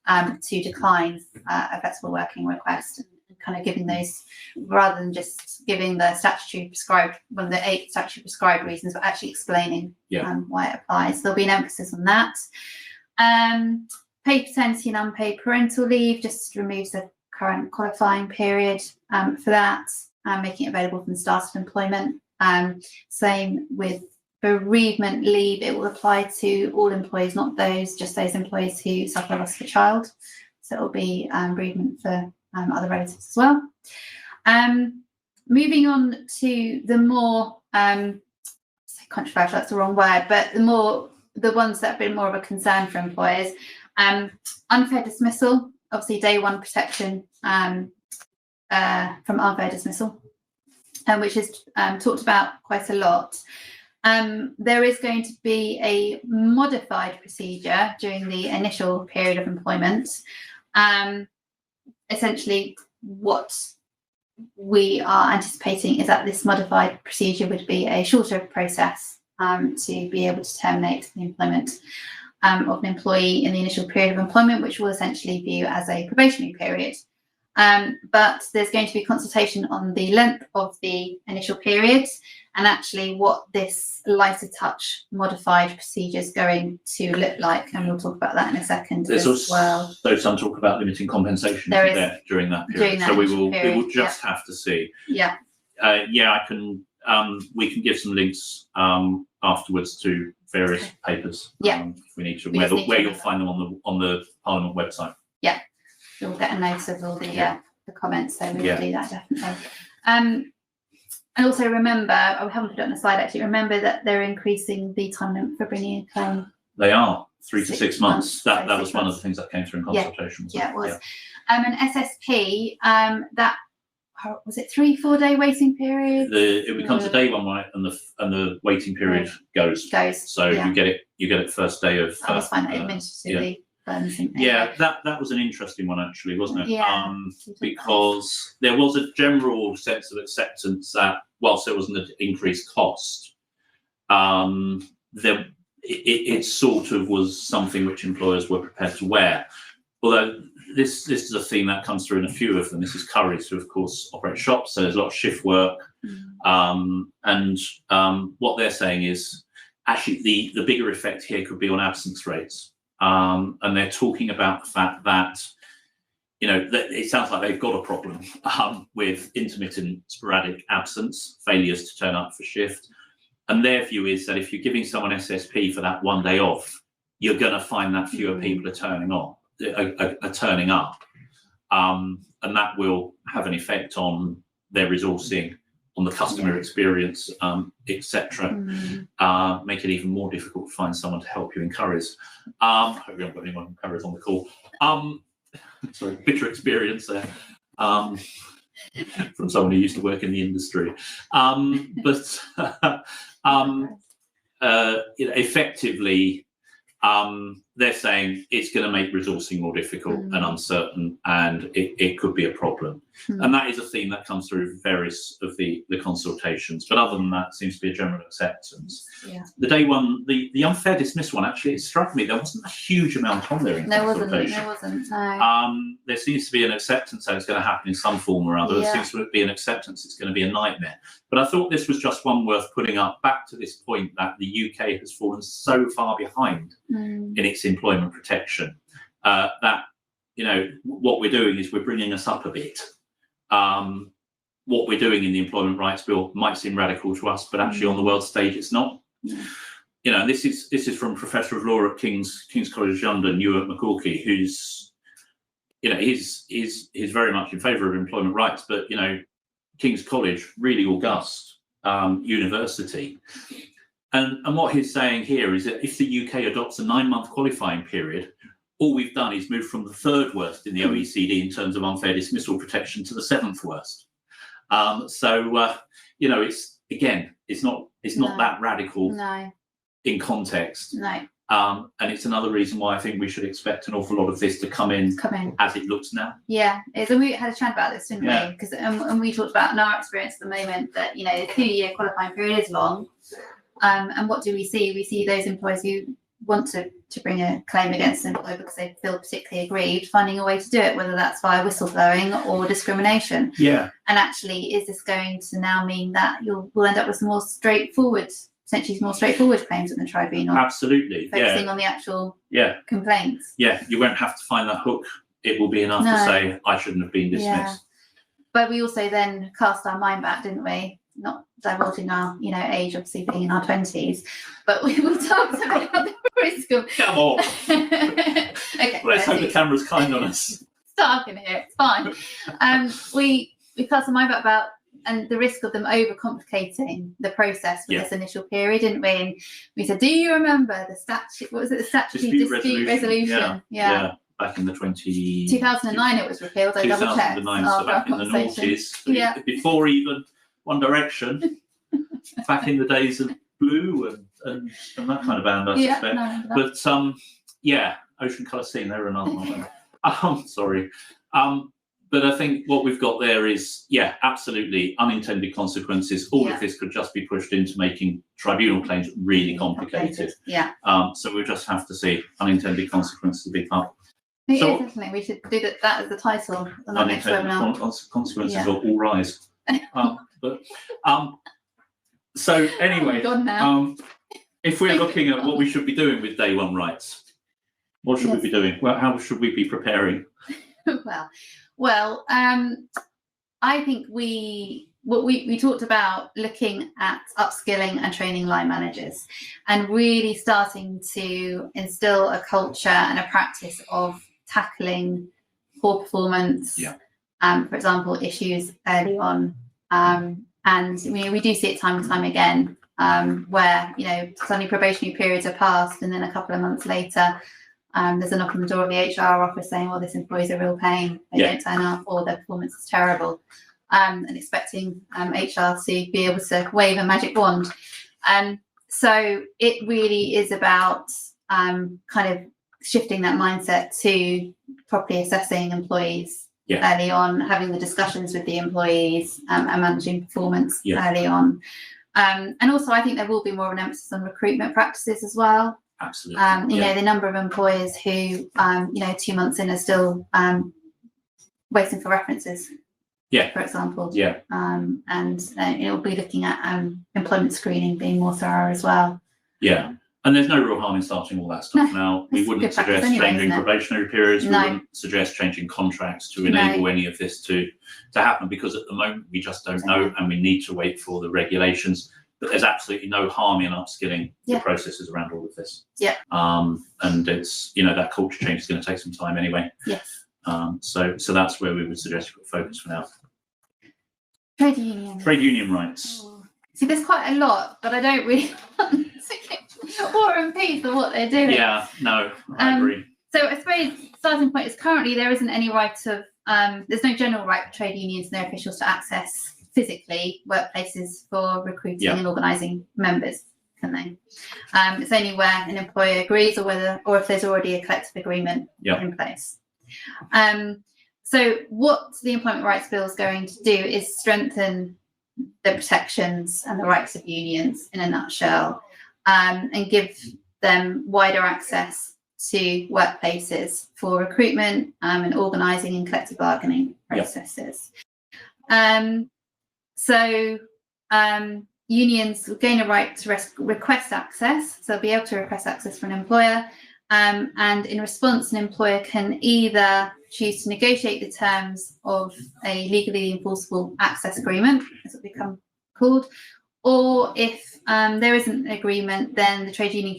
to decline a flexible working request, and kind of giving those, rather than just giving the statutory prescribed, one of the 8 statutory prescribed reasons, but actually explaining why it applies. There'll be an emphasis on that. Paid paternity and unpaid parental leave just removes the current qualifying period for that, making it available from the start of employment. Same with bereavement leave, it will apply to all employees, not just those employees who suffer loss of a child. So it will be bereavement for other relatives as well. Moving on to the more controversial, that's the wrong word, but the ones that have been more of a concern for employers. Unfair dismissal, obviously day one protection from unfair dismissal, which is talked about quite a lot. There is going to be a modified procedure during the initial period of employment. Essentially, what we are anticipating is that this modified procedure would be a shorter process to be able to terminate the employment of an employee in the initial period of employment, which we'll essentially view as a probationary period. But there's going to be consultation on the length of the initial period and actually what this lighter touch modified procedure is going to look like, and we'll talk about that in a second. There's also some talk about limiting compensation there during that period. So we will just have to see. I can we can give some links afterwards to various papers if we need to, where you'll find them on the Parliament website. You'll get a notice of all the comments, so we'll do that definitely. And also remember, we haven't put it on the slide actually, remember that they're increasing the time limit for bringing a claim. They are 3 to 6 months. That was one of the things that came through in consultation. It was. An SSP, that was it 3-4 day waiting period? It becomes a day one, right, and the waiting period goes. So you get it first day of. I just find that administratively. That was an interesting one actually, wasn't it? Because there was a general sense of acceptance that whilst there wasn't an increased cost, it sort of was something which employers were prepared to wear. Although this is a theme that comes through in a few of them. This is Currys, who of course operate shops, so there's a lot of shift work. And what they're saying is actually the bigger effect here could be on absence rates. And they're talking about the fact that, that it sounds like they've got a problem with intermittent sporadic absence, failures to turn up for shift. And their view is that if you're giving someone SSP for that 1 day off, you're going to find that fewer people are turning up. and that will have an effect on their resourcing, on the customer experience, etc. Make it even more difficult to find someone to help you in Currys. I hope we haven't got anyone from Currys on the call. Sorry, bitter experience there. From someone who used to work in the industry. Effectively, they're saying it's going to make resourcing more difficult and uncertain, and it could be a problem. And that is a theme that comes through various of the consultations. But other than that, it seems to be a general acceptance. The day one, the unfair dismissal one, actually, it struck me there wasn't a huge amount on there in consultation. There wasn't. No. There seems to be an acceptance that it's going to happen in some form or other. There seems to be an acceptance it's going to be a nightmare. But I thought this was just one worth putting up, back to this point that the UK has fallen so far behind in its employment protection that, you know, what we're doing is we're bringing us up a bit. What we're doing in the Employment Rights Bill might seem radical to us, but actually on the world stage it's not. You know, this is from Professor of Law at King's College London, Newark McCorkey, who's, you know, he's very much in favour of employment rights, but, you know, King's College, really august university. And what he's saying here is that if the UK adopts a 9-month qualifying period, all we've done is move from the 3rd worst in the OECD in terms of unfair dismissal protection to the 7th worst. You know, it's not that radical in context. And it's another reason why I think we should expect an awful lot of this to come in as it looks now. Yeah, and we had a chat about this, didn't we? Because and we talked about in our experience at the moment that, you know, the 2-year qualifying period is long. And what do we see? We see those employers who want to bring a claim against an employer because they feel particularly aggrieved, finding a way to do it, whether that's via whistleblowing or discrimination. And actually, is this going to now mean that we'll end up with some more straightforward claims in the tribunal? Absolutely. Focusing on the actual complaints. You won't have to find that hook. It will be enough to say, I shouldn't have been dismissed. But we also then cast our mind back, didn't we? Not divulging our, you know, age, obviously being in our 20s, but we talked about the risk of. Come on. Okay. Let's hope the camera's kind on us. Start in here. It's fine. We cast our mind back about and the risk of them overcomplicating the process for this initial period, didn't we? And we said, do you remember the statute? What was it? The statutory dispute resolution. Yeah. Back in the 2009 it was repealed. I double checked. 2009, so back in the noughties, before even One Direction, back in the days of Blue and that kind of band, I suspect. No, but Ocean Colour Scene, they were another one. Sorry. But I think what we've got there is, absolutely unintended consequences. All of this could just be pushed into making tribunal claims really complicated. So we just have to see unintended consequences a big part. Definitely, we should do that as the title on our next webinar. Consequences of All Rise. So anyway, if we're looking at what we should be doing with day one rights, what should we be doing? Well, how should we be preparing? Well, I think we talked about looking at upskilling and training line managers and really starting to instill a culture and a practice of tackling poor performance, for example, issues early on. And we do see it time and time again, where, you know, suddenly probationary periods are passed and then a couple of months later, there's a knock on the door of the HR office saying, well, this employee's a real pain, they don't turn up, or their performance is terrible, and expecting HR to be able to wave a magic wand. So it really is about kind of shifting that mindset to properly assessing employees early on, having the discussions with the employees, and managing performance early on. And also, I think there will be more of an emphasis on recruitment practices as well. Absolutely. You know, the number of employers who, you know, 2 months in are still waiting for references. For example. And it will be looking at employment screening being more thorough as well. And there's no real harm in starting all that stuff now. We wouldn't suggest changing probationary periods. We wouldn't suggest changing contracts to enable any of this to happen, because at the moment we just don't know, and we need to wait for the regulations. But there's absolutely no harm in upskilling the processes around all of this. And it's, you know, that culture change is going to take some time anyway. So that's where we would suggest you put focus for now. Trade unions. Trade union rights. Oh. See, there's quite a lot, but I don't really want to get War and Peace of what they're doing. Yeah, no, I agree. So I suppose starting point is currently there isn't any right of, there's no general right for trade unions and their officials to access physically workplaces for recruiting and organising members, can they? It's only where an employer agrees or if there's already a collective agreement in place. So what the Employment Rights Bill is going to do is strengthen the protections and the rights of unions in a nutshell, and give them wider access to workplaces for recruitment and organising and collective bargaining processes. Unions will gain a right to request access, so they'll be able to request access from an employer, and in response, an employer can either choose to negotiate the terms of a legally enforceable access agreement, as it become called, or if there isn't an agreement, then the trade union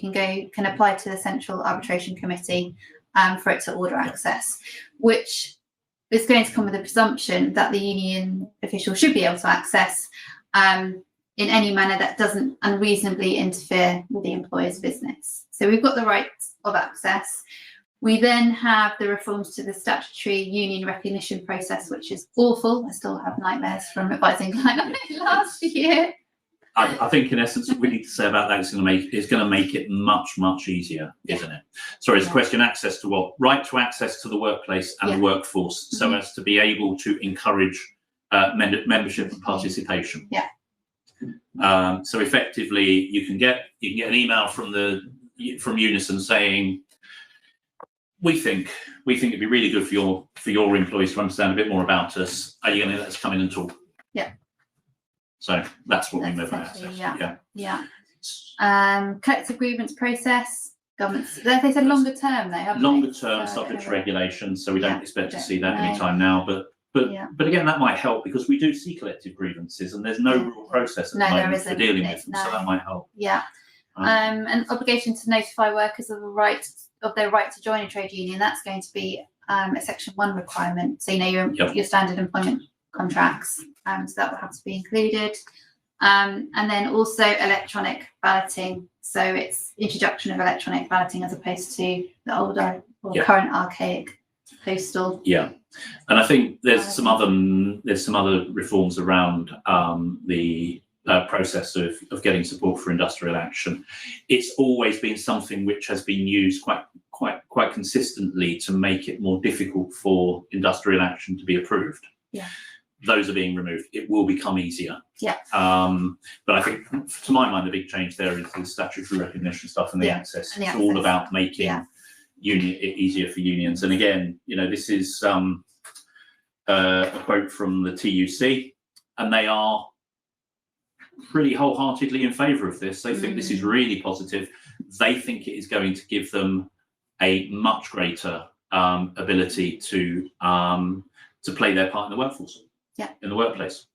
can apply to the Central Arbitration Committee for it to order access, which is going to come with a presumption that the union official should be able to access in any manner that doesn't unreasonably interfere with the employer's business. So we've got the rights of access. We then have the reforms to the statutory union recognition process, which is awful. I still have nightmares from advising client on it last year. I think in essence what we need to say about that is going to make it much easier, isn't it? Sorry, it's a question: access to what? Right to access to the workplace and the workforce, so as to be able to encourage membership and participation. So effectively, you can get an email from Unison saying, we think it'd be really good for your employees to understand a bit more about us. Are you going to let us come in and talk? Yeah. So that's what we mean by access. Collective grievance process. Governments, they said longer term, longer term, subject to regulation. So we don't expect to see that anytime now, but again, that might help because we do see collective grievances and there's no real process at the moment for dealing with them, so that might help. An obligation to notify workers of their right to join a trade union. That's going to be a Section 1 requirement. So your standard employment contracts. So that will have to be included. And then also electronic balloting. So it's introduction of electronic balloting as opposed to the older or current archaic postal. And I think there's some other reforms around the process of getting support for industrial action. It's always been something which has been used quite consistently to make it more difficult for industrial action to be approved. Those are being removed. It will become easier. But I think, to my mind, the big change there is the statutory recognition stuff and the access. It's all about making it easier for unions. And again, this is a quote from the TUC, and they are pretty wholeheartedly in favour of this. They think this is really positive. They think it is going to give them a much greater ability to play their part in the workforce, in the workplace.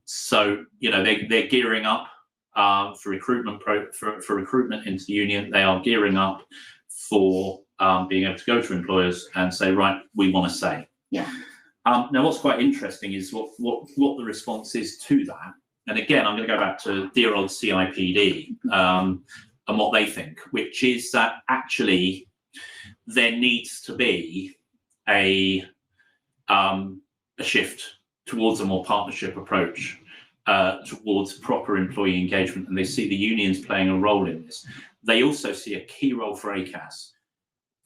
So they're gearing up for recruitment for recruitment into the union. They are gearing up for being able to go to employers and say, right, we want to say. Now, what's quite interesting is what the response is to that. And again, I'm going to go back to dear old CIPD and what they think, which is that actually there needs to be a shift towards a more partnership approach, towards proper employee engagement, and they see the unions playing a role in this. They also see a key role for ACAS.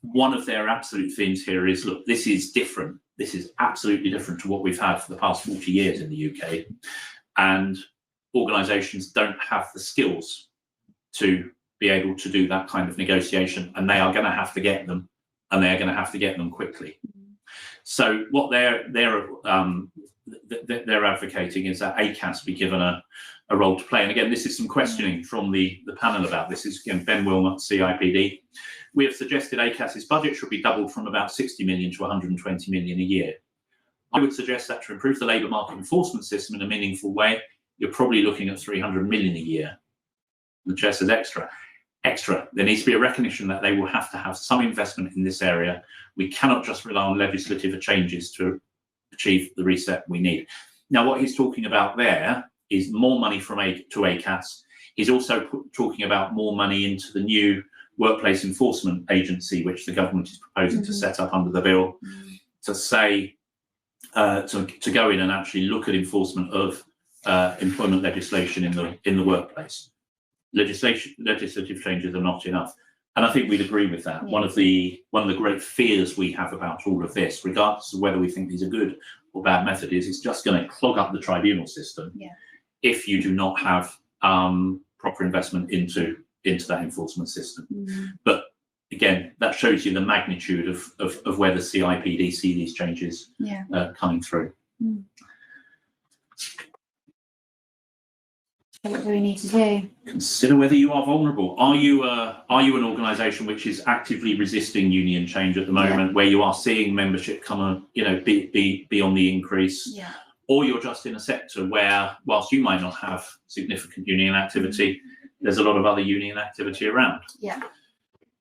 One of their absolute themes here is, look, this is different. This is absolutely different to what we've had for the past 40 years in the UK. And organisations don't have the skills to be able to do that kind of negotiation, and they are going to have to get them, and they are going to have to get them quickly. So what they're advocating is that ACAS be given a role to play. And again, this is some questioning from the panel about this. This is again Ben Wilmot, CIPD. We have suggested ACAS's budget should be doubled from about 60 million to 120 million a year. I would suggest that to improve the labour market enforcement system in a meaningful way, you're probably looking at 300 million a year. The chair says extra. extra. There needs to be a recognition that they will have to have some investment in this area. We cannot just rely on legislative changes to achieve the reset we need. Now, what he's talking about there is more money from to ACAS. He's also talking about more money into the new workplace enforcement agency, which the government is proposing to set up under the bill, to say, to go in and actually look at enforcement of employment legislation in the workplace. Legislative changes are not enough, and I think we'd agree with that. One of the great fears we have about all of this, regardless of whether we think these are good or bad method, is it's just going to clog up the tribunal system if you do not have proper investment into that enforcement system. But again, that shows you the magnitude of where the CIPD see these changes coming through. What do we need to do? Consider whether you are vulnerable. Are you an organisation which is actively resisting union change at the moment, where you are seeing membership come on, be on the increase? Or you're just in a sector where, whilst you might not have significant union activity, there's a lot of other union activity around.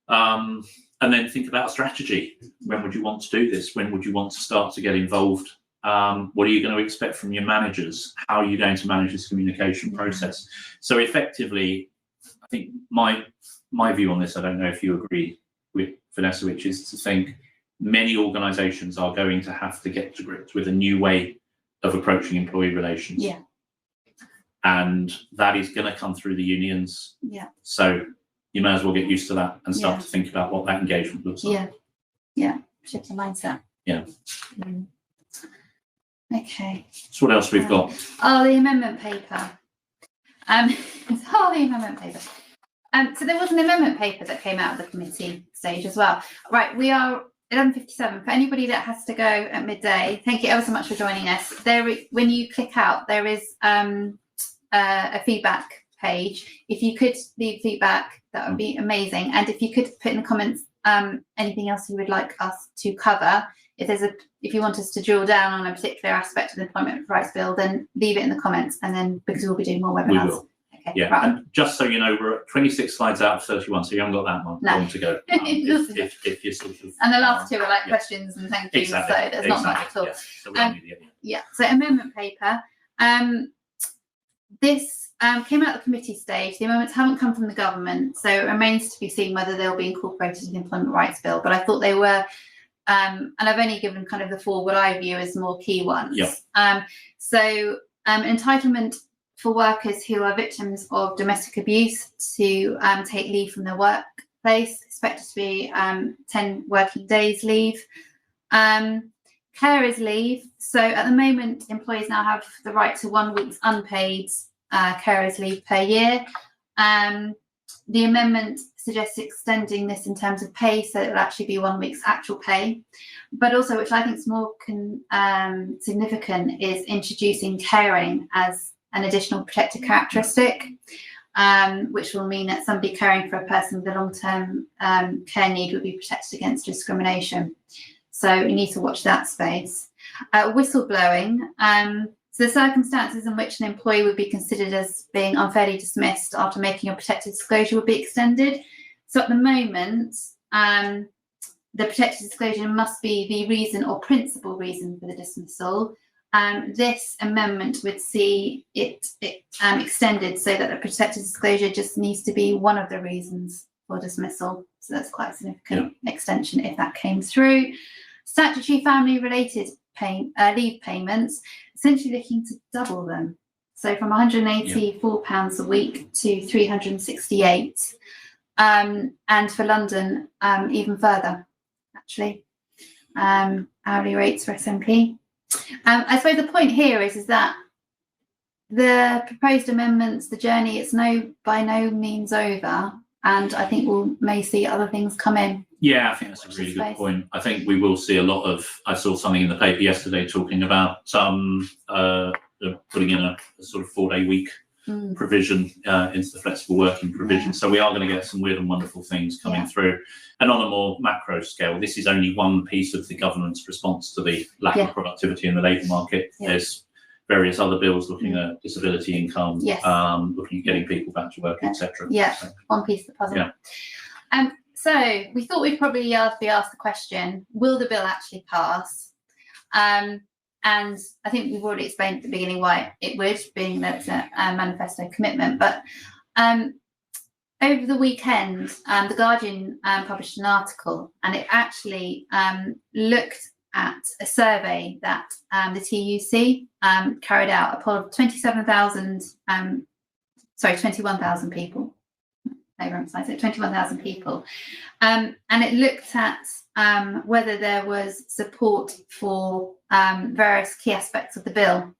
And then think about strategy. When would you want to do this? When would you want to start to get involved? What are you going to expect from your managers? How are you going to manage this communication process? So effectively, I think my view on this, I don't know if you agree with Vanessa, which is to think many organisations are going to have to get to grips with a new way of approaching employee relations. And that is going to come through the unions. So you may as well get used to that and start to think about what that engagement looks like. Shift the mindset. Okay. So what else we've got? The amendment paper. The amendment paper. So there was an amendment paper that came out of the committee stage as well. Right, we are 11:57. For anybody that has to go at midday, thank you ever so much for joining us. When you click out, there is a feedback page. If you could leave feedback, that would be amazing. And if you could put in the comments anything else you would like us to cover. If you want us to drill down on a particular aspect of the Employment Rights Bill, then leave it in the comments, and then because we'll be doing more webinars. We will. Okay. Right. And just so you know, we're at 26 slides out of 31, so you haven't got that long to go. If you're sort of, and the last two are like questions and thank yous, so there's not much at all. So amendment paper. This came out of the committee stage. The amendments haven't come from the government, so it remains to be seen whether they'll be incorporated in the Employment Rights Bill. But I thought they were. And I've only given kind of the four what I view as more key ones. Entitlement for workers who are victims of domestic abuse to take leave from their workplace, expected to be 10 working days leave. Carers leave. So at the moment, employees now have the right to 1 week's unpaid carers leave per year. The amendment suggests extending this in terms of pay, so it will actually be 1 week's actual pay. But also, which I think is more significant, is introducing caring as an additional protected characteristic, which will mean that somebody caring for a person with a long-term care need would be protected against discrimination. So we need to watch that space. Whistleblowing. So the circumstances in which an employee would be considered as being unfairly dismissed after making a protected disclosure would be extended. So at the moment, the protected disclosure must be the reason or principal reason for the dismissal. This amendment would see it extended so that the protected disclosure just needs to be one of the reasons for dismissal. So that's quite a significant extension if that came through. Statutory family-related leave payments, essentially looking to double them. So from £184 a week to 368, and for London, even further, actually. Hourly rates for SMP. I suppose the point here is that the proposed amendments, the journey, it's by no means over, and I think we may see other things come in. Yeah, I think that's a really good point. I think we will see a lot of. I saw something in the paper yesterday talking about putting in a sort of 4-day week provision into the flexible working provision. So we are going to get some weird and wonderful things coming through. And on a more macro scale, this is only one piece of the government's response to the lack of productivity in the labour market. There's various other bills looking at disability income, Yes. looking at getting people back to work, etc. Yeah, So, one piece of the puzzle. Yeah. So we thought we'd probably be asked the question, will the bill actually pass? And I think we've already explained at the beginning why it would, being that it's a manifesto commitment. But over the weekend, The Guardian published an article, and it actually looked at a survey that the TUC carried out, a poll of 21,000 people. They emphasise it, 21,000 people. And it looked at whether there was support for various key aspects of the bill.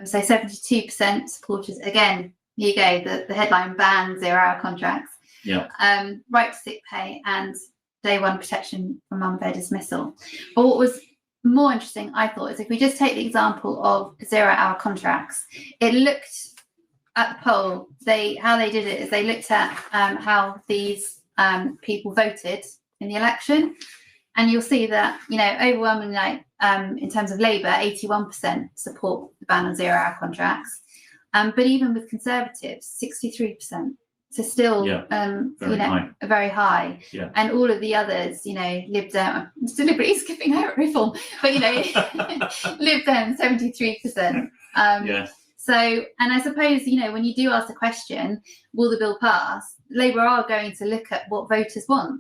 So 72% supported, again, here you go, the headline ban 0-hour contracts, right to sick pay, and day one protection from unfair dismissal. But what was more interesting, I thought, is if we just take the example of 0-hour contracts, it looked at the poll, how they did it is they looked at how these people voted in the election, and you'll see that, you know, overwhelmingly, in terms of Labour, 81% support the ban on 0-hour contracts, but even with Conservatives, 63%. So still, very high. Yeah. And all of the others, you know, Lib Dem, I'm deliberately skipping over reform, but, you know, Lib Dem, 73%. So, and I suppose, you know, when you do ask the question, will the bill pass? Labour are going to look at what voters want.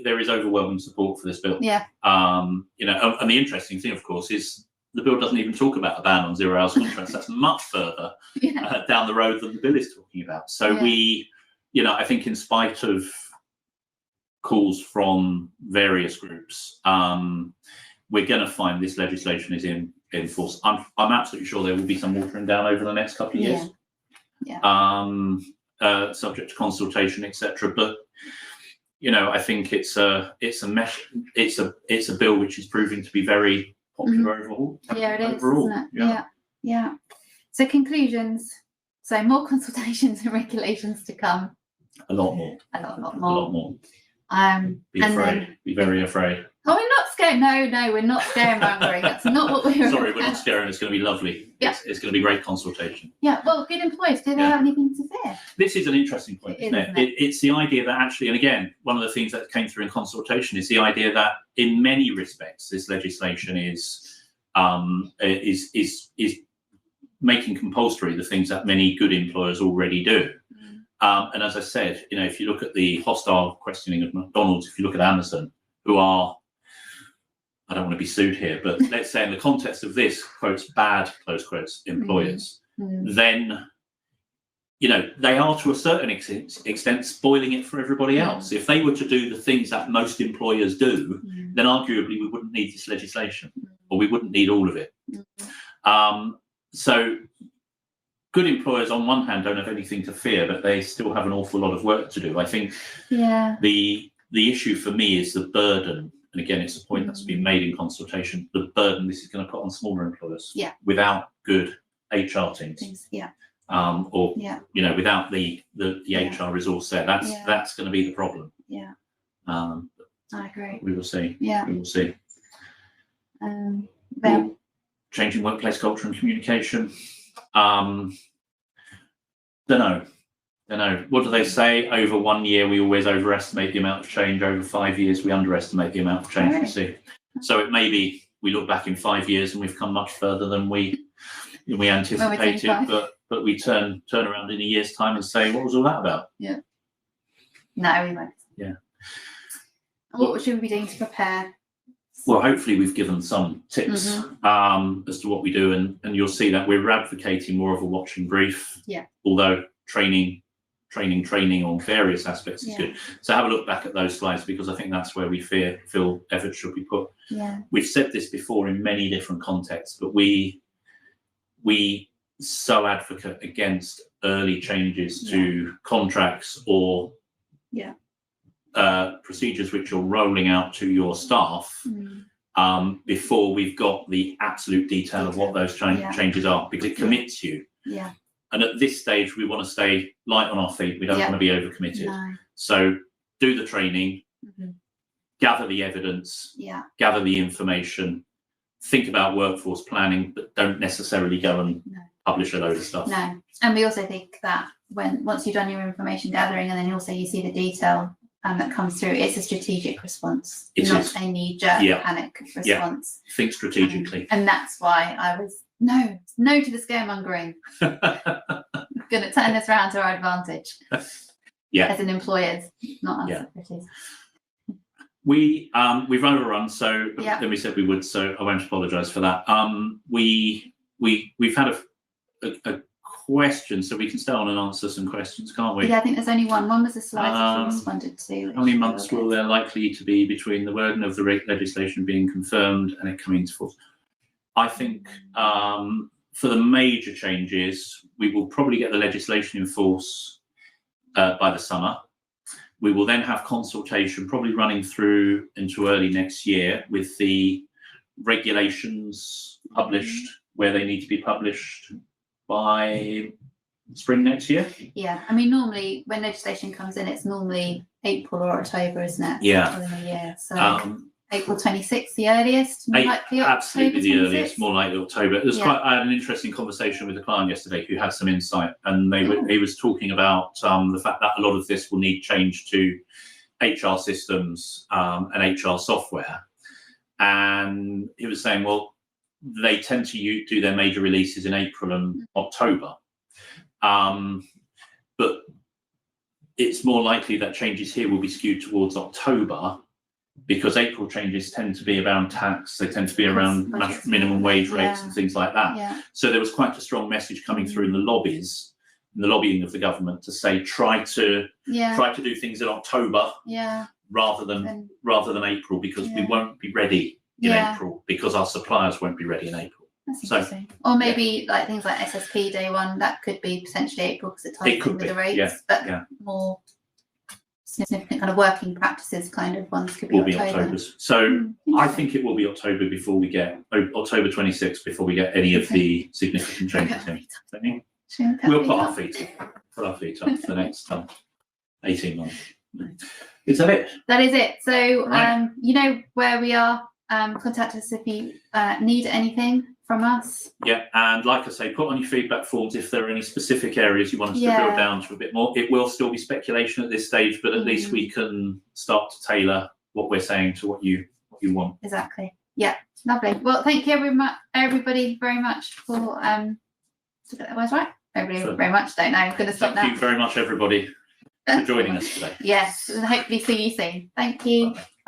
There is overwhelming support for this bill. Yeah. You know, and the interesting thing, of course, is the bill doesn't even talk about a ban on 0-hour contracts. That's much further down the road than the bill is talking about. So we, you know, I think in spite of calls from various groups, we're going to find this legislation is in force. I'm absolutely sure there will be some watering down over the next couple of years. Subject to consultation, etc. But you know, I think it's a bill which is proving to be very popular overall. Yeah, it is, overall. Isn't it? Yeah. So conclusions. So more consultations and regulations to come. A lot more. A lot more. Be afraid. Then, be very afraid. Oh, we're not scared. No, we're not scaremongering. That's not what we're. Sorry, we're not scaring. It's going to be lovely. Yeah. It's going to be great consultation. Yeah. Well, good employers. Do they have anything to fear? This is an interesting point, isn't it? It's the idea that actually, and again, one of the things that came through in consultation is the idea that in many respects, this legislation is making compulsory the things that many good employers already do. And as I said, you know, if you look at the hostile questioning of McDonald's, if you look at Amazon, who are, I don't want to be sued here, but let's say in the context of this, quotes, bad, close quotes, employers, then, you know, they are to a certain extent spoiling it for everybody else. If they were to do the things that most employers do, then arguably we wouldn't need this legislation, or we wouldn't need all of it. So good employers on one hand don't have anything to fear, but they still have an awful lot of work to do. I think the issue for me is the burden, and again, it's a point that's been made in consultation, the burden this is going to put on smaller employers without good HR teams. Or you know, without the HR resource there. That's going to be the problem. I agree. We will see. We will see. Changing workplace culture and communication. Don't know. What do they say? Over 1 year, we always overestimate the amount of change. Over 5 years, we underestimate the amount of change we see. So it may be we look back in 5 years and we've come much further than we anticipated, but we turn around in a year's time and say, what was all that about? No, we won't. What should we be doing to prepare? Well, hopefully we've given some tips as to what we do, and you'll see that we're advocating more of a watch and brief. Although training on various aspects is good. So have a look back at those slides, because I think that's where we feel effort should be put. We've said this before in many different contexts, but we so advocate against early changes to contracts or procedures which you're rolling out to your staff before we've got the absolute detail of what those changes are, because it commits you. And at this stage, we want to stay light on our feet. We don't want to be overcommitted. So do the training, gather the evidence, gather the information, think about workforce planning, but don't necessarily go and publish a load of stuff. No, and we also think that once you've done your information gathering, and then also you see the detail that comes through, it's a strategic response, not a knee-jerk panic response. Think strategically. And that's why I was no to the scaremongering. Going to turn this around to our advantage. As an employers, not us secretaries. We've overrun, so then we said we would, so I won't apologise for that. We've had a question, so we can stay on and answer some questions, can't we? Yeah, I think there's only one. One was a slide that you responded to. How many months will there likely to be between the wording of the legislation being confirmed and it coming into force? I think for the major changes, we will probably get the legislation in force by the summer. We will then have consultation probably running through into early next year with the regulations published where they need to be published by spring next year. Yeah, I mean, normally when legislation comes in, it's normally April or October, isn't it? Yeah. In the year. So April 26th, the earliest, more likely absolutely October the earliest, more likely October. It was I had an interesting conversation with a client yesterday who had some insight, and he was talking about the fact that a lot of this will need change to HR systems and HR software. And he was saying, well, they tend to do their major releases in April and October. But it's more likely that changes here will be skewed towards October, because April changes tend to be around tax, they tend to be around minimum wage rates and things like that. Yeah. So there was quite a strong message coming through in the lobbies, in the lobbying of the government, to say try to do things in October rather than April, because we won't be ready in April, because our suppliers won't be ready in April. That's interesting. Or maybe like things like SSP day one, that could be potentially April because it ties in with the rates, but more significant kind of working practices kind of ones could be October. So I think it will be October before we get October 26th before we get any of the significant changes in. We'll put our feet up for the next 18 months. Is that it? That is it. So you know where we are. Contact us if you need anything from us. Yeah, and like I say, put on your feedback forms if there are any specific areas you want us to drill down to a bit more. It will still be speculation at this stage, but at least we can start to tailor what we're saying to what you want. Exactly. Yeah, lovely. Well, thank you everybody very much for did I get that words right? Everybody very much. Don't know. I'm going to stop now. Thank you very much, everybody, for joining us today. Yes, and hopefully see you soon. Thank you. Bye.